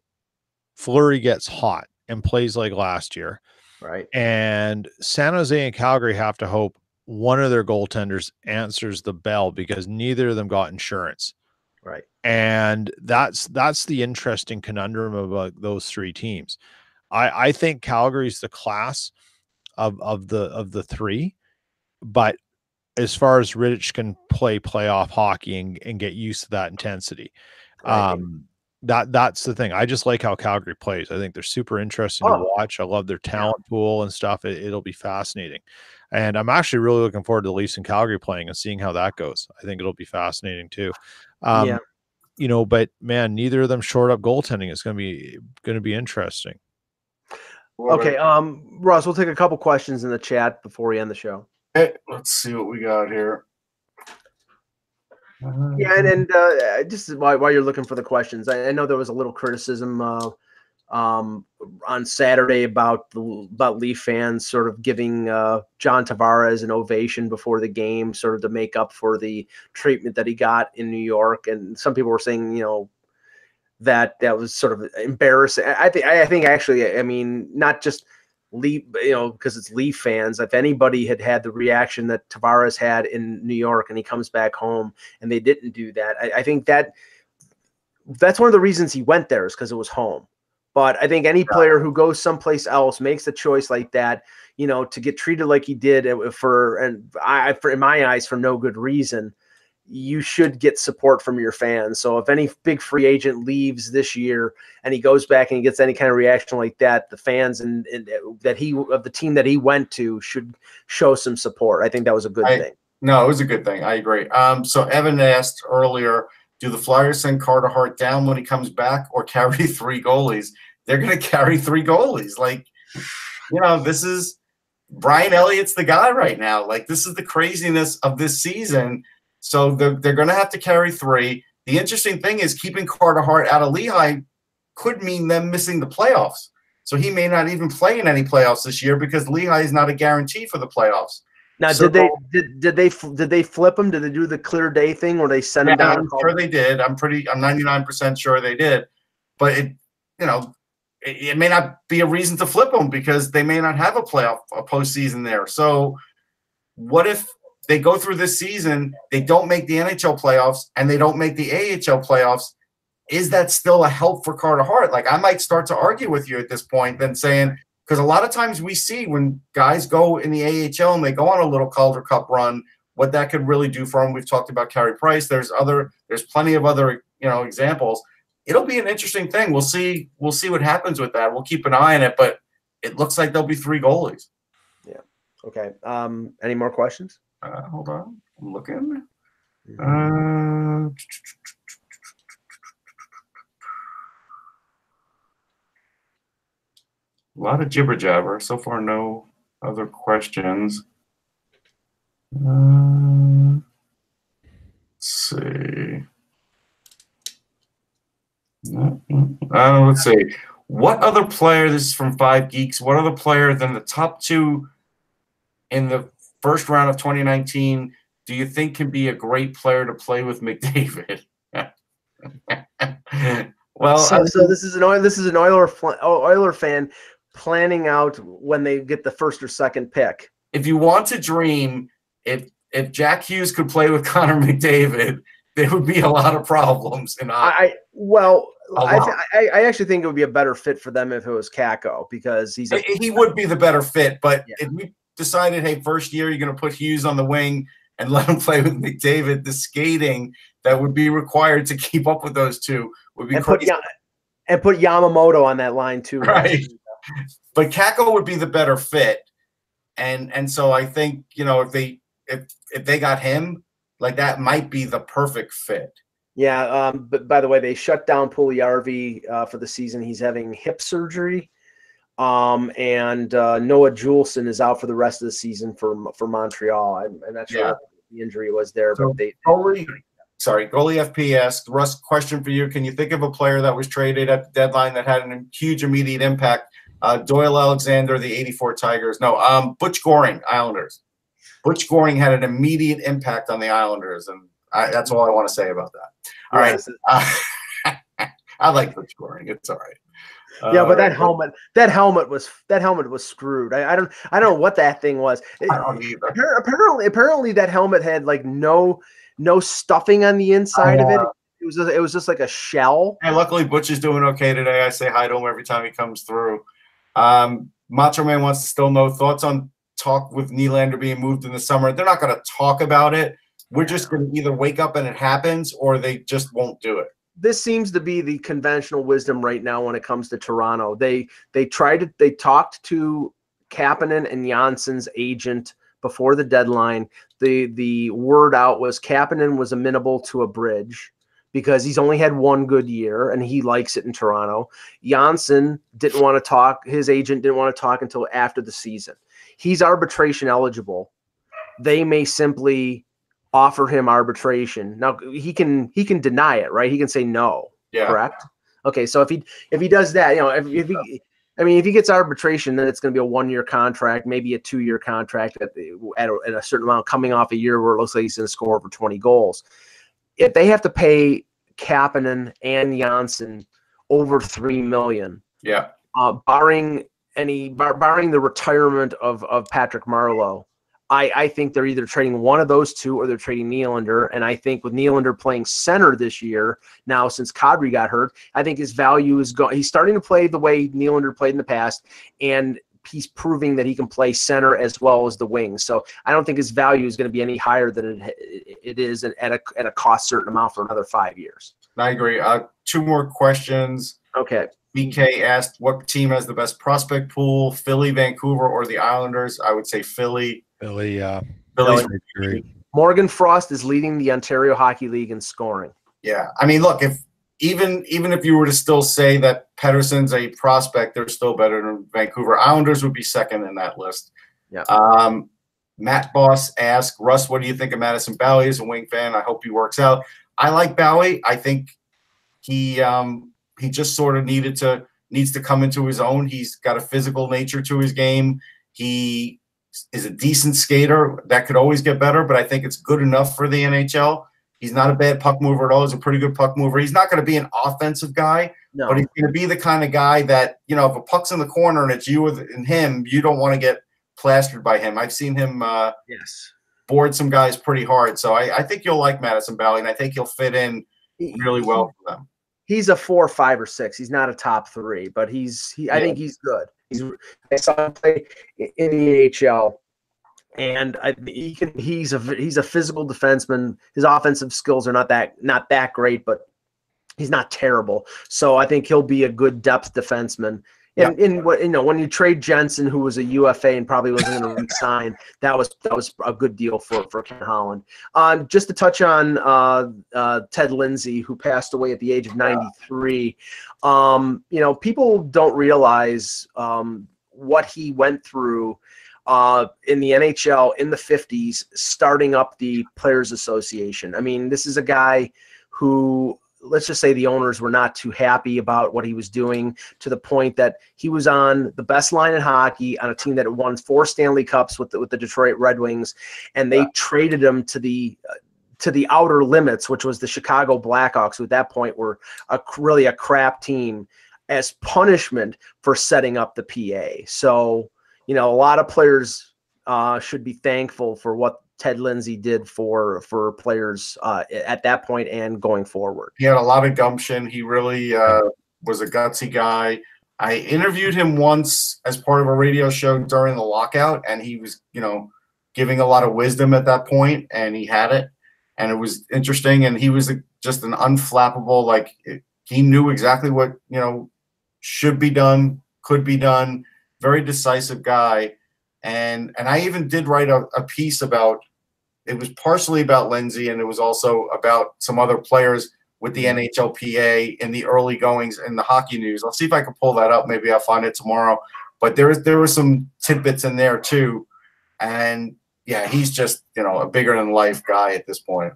Fleury gets hot and plays like last year. Right. And San Jose and Calgary have to hope one of their goaltenders answers the bell, because neither of them got insurance. Right. And that's the interesting conundrum about those 3 teams. I think Calgary's the class of the 3, but as far as Rittich can play playoff hockey and get used to that intensity, right. That's the thing. I just like how Calgary plays. I think they're super interesting to watch. I love their talent pool and stuff. It'll be fascinating, and I'm actually really looking forward to the Leafs and Calgary playing and seeing how that goes. I think it'll be fascinating too. But man, neither of them short up goaltending. It's going to be interesting. Okay, Russ, we'll take a couple questions in the chat before we end the show. Hey, let's see what we got here. Yeah, and just while you're looking for the questions, I know there was a little criticism on Saturday about Leaf fans sort of giving John Tavares an ovation before the game, sort of to make up for the treatment that he got in New York. And some people were saying, that was sort of embarrassing. I think actually, I mean, not just Leaf, because it's Leaf fans. If anybody had the reaction that Tavares had in New York and he comes back home and they didn't do that, I think that's one of the reasons he went there, is because it was home. But I think any player who goes someplace else, makes a choice like that, to get treated like he did in my eyes, for no good reason, you should get support from your fans. So if any big free agent leaves this year and he goes back and he gets any kind of reaction like that, the fans and that of the team that he went to should show some support. I think that was a good thing. No, it was a good thing. I agree. So Evan asked earlier, do the Flyers send Carter Hart down when he comes back, or carry 3 goalies? They're going to carry 3 goalies. Like, this is Brian Elliott's the guy right now. Like, this is the craziness of this season. So they're going to have to carry 3. The interesting thing is keeping Carter Hart out of Lehigh could mean them missing the playoffs. So he may not even play in any playoffs this year, because Lehigh is not a guarantee for the playoffs. Now, did they flip him? Did they do the clear day thing where they sent him down? I'm sure they did. I'm 99% sure they did. But it may not be a reason to flip them, because they may not have a postseason there. So what if they go through this season, they don't make the NHL playoffs, and they don't make the AHL playoffs? Is that still a help for Carter Hart? Like, I might start to argue with you at this point, then saying, because a lot of times we see when guys go in the AHL and they go on a little Calder Cup run, what that could really do for him. We've talked about Carey Price. There's plenty of other, examples. It'll be an interesting thing. We'll see what happens with that. We'll keep an eye on it, but it looks like there'll be 3 goalies. Yeah. Okay. Any more questions? Hold on. I'm looking. A lot of jibber jabber. So far, no other questions. Let's see. Let's see. What other player, this is from 5 Geeks, what other player than the top 2 in the first round of 2019 do you think can be a great player to play with McDavid? Well, so this is an Oiler fan planning out when they get the first or second pick. If you want to dream, if Jack Hughes could play with Connor McDavid, there would be a lot of problems. I actually think it would be a better fit for them if it was Kakko, because he would be the better fit. But if we decided, hey, first year you're going to put Hughes on the wing and let him play with McDavid, the skating that would be required to keep up with those two would be crazy. Put Yamamoto on that line too, right? But Kakko would be the better fit, and so I think if they got him, like, that might be the perfect fit. Yeah. But by the way, they shut down Puljujarvi for the season. He's having hip surgery. And Noah Juleson is out for the rest of the season for Montreal. I'm not sure what the injury was there, so but goalie FP asked, Russ, question for you. Can you think of a player that was traded at the deadline that had a huge immediate impact? Doyle Alexander, the 84 Tigers. No, Butch Goring, Islanders. Butch Goring had an immediate impact on the Islanders, and that's all I want to say about that. All right. I like Butch Goring. It's all right. Yeah, but that helmet was screwed. I don't know what that thing was. I don't either. Apparently that helmet had like no stuffing on the inside of it. It was just like a shell. And luckily Butch is doing okay today. I say hi to him every time he comes through. Macho Man wants to still know thoughts on talk with Nylander being moved in the summer. They're not going to talk about it. We're just going to either wake up and it happens, or they just won't do it. This seems to be the conventional wisdom right now when it comes to Toronto. They talked to Kapanen and Janssen's agent before the deadline. The word out was Kapanen was amenable to a bridge because he's only had one good year and he likes it in Toronto. Janssen didn't want to talk. His agent didn't want to talk until after the season. He's arbitration eligible. They may simply offer him arbitration. Now he can deny it, right? He can say no. Yeah. Correct. Okay. So if he does that, if he gets arbitration, then it's going to be a 1-year contract, maybe a 2-year contract at a certain amount, coming off a year where it looks like he's going to score over 20 goals. If they have to pay Kapanen and Janssen over $3 million, barring the retirement of Patrick Marleau, I think they're either trading one of those two or they're trading Nylander. And I think with Nylander playing center this year, now since Kadri got hurt, I think his value is going. He's starting to play the way Nylander played in the past, and he's proving that he can play center as well as the wing. So I don't think his value is going to be any higher than it is at a cost certain amount for another 5 years. I agree. 2 more questions. Okay. BK asked, what team has the best prospect pool, Philly, Vancouver, or the Islanders? I would say Philly. Philly's great. Morgan Frost is leading the Ontario Hockey League in scoring. Yeah. I mean, look, even if you were to still say that Pettersson's a prospect, they're still better than Vancouver. Islanders would be second in that list. Yeah. Matt Boss asked, Russ, what do you think of Madison Bowie? As a Wing fan, I hope he works out. I like Bowie. I think he just sort of needs to come into his own. He's got a physical nature to his game. He is a decent skater. That could always get better, but I think it's good enough for the NHL. He's not a bad puck mover at all. He's a pretty good puck mover. He's not going to be an offensive guy, but he's going to be the kind of guy that, if a puck's in the corner and it's you and him, you don't want to get plastered by him. I've seen him board some guys pretty hard. So I think you'll like Madison Bowie, and I think he'll fit in really well for them. He's a 4, 5, or 6. He's not a top 3, but I think he's good. I saw him play in the AHL And he's a physical defenseman. His offensive skills are not that great, but he's not terrible. So I think he'll be a good depth defenseman. And when you trade Jensen, who was a UFA and probably wasn't going to resign, that was a good deal for Ken Holland. Just to touch on Ted Lindsay, who passed away at the age of 93. People don't realize what he went through in the NHL in the 50s, starting up the Players Association. I mean, this is a guy who, let's just say the owners were not too happy about what he was doing, to the point that he was on the best line in hockey on a team that had won 4 Stanley Cups with the Detroit Red Wings, and they traded him to the outer limits, which was the Chicago Blackhawks, who at that point were really a crap team, as punishment for setting up the PA. So, a lot of players should be thankful for what Ted Lindsay did for players at that point and going forward. He had a lot of gumption. He really was a gutsy guy. I interviewed him once as part of a radio show during the lockout, and he was, giving a lot of wisdom at that point, and he had it, and it was interesting. And he was just an unflappable, he knew exactly what, should be done, could be done, very decisive guy. And I even did write a piece about, it was partially about Lindsay, and it was also about some other players with the NHLPA in the early goings in the Hockey News. I'll see if I can pull that up. Maybe I'll find it tomorrow. But there were some tidbits in there too. And yeah, he's just, a bigger than life guy at this point.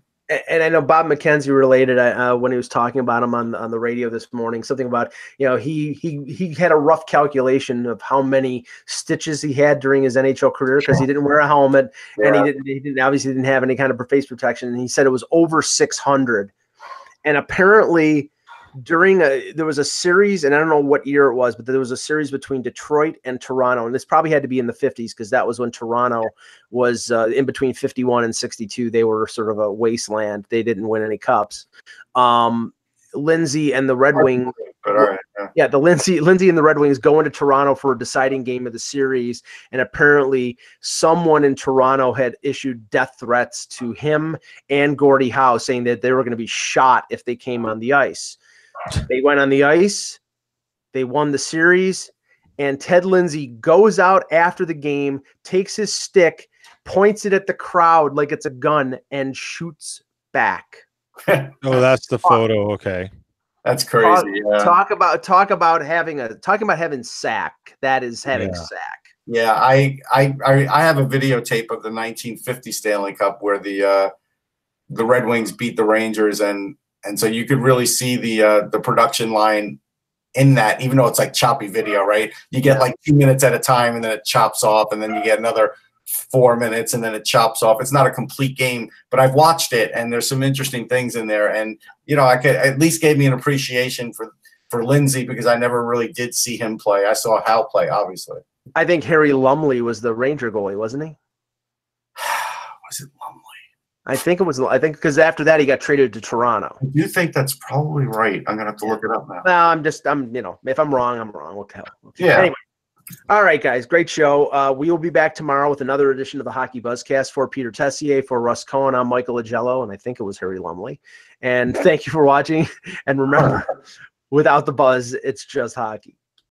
And I know Bob McKenzie related when he was talking about him on the radio this morning, something about, he had a rough calculation of how many stitches he had during his NHL career, because he didn't wear a helmet, and he obviously didn't have any kind of face protection. And he said it was over 600. And apparently there was a series, and I don't know what year it was, but there was a series between Detroit and Toronto, and this probably had to be in the 50s, because that was when Toronto was in between 51 and 62. They were sort of a wasteland. They didn't win any cups. Lindsay and the Red Wings, Lindsay and the Red Wings go into Toronto for a deciding game of the series, and apparently someone in Toronto had issued death threats to him and Gordie Howe, saying that they were going to be shot if they came on the ice. They went on the ice, they won the series, and Ted Lindsay goes out after the game, takes his stick, points it at the crowd like it's a gun, and shoots back. Oh, that's the photo. Okay, that's crazy. Talk about having sack. That is having sack. Yeah, I have a videotape of the 1950 Stanley Cup where the Red Wings beat the Rangers, and so you could really see the production line in that, even though it's choppy video, right? You get 2 minutes at a time, and then it chops off, and then you get another 4 minutes, and then it chops off. It's not a complete game, but I've watched it, and there's some interesting things in there. And I could at least gave me an appreciation for Lindsay, because I never really did see him play. I saw Hal play, obviously. I think Harry Lumley was the Ranger goalie, wasn't he? Was it Lumley? I think because after that he got traded to Toronto. I do think that's probably right. I'm gonna have to look it up now. No, if I'm wrong, I'm wrong. What the hell? Okay. Yeah. Anyway. All right, guys. Great show. We will be back tomorrow with another edition of the Hockey Buzzcast. For Peter Tessier, for Russ Cohen, I'm Michael Agello, and I think it was Harry Lumley. And thank you for watching. And remember, without the buzz, it's just hockey.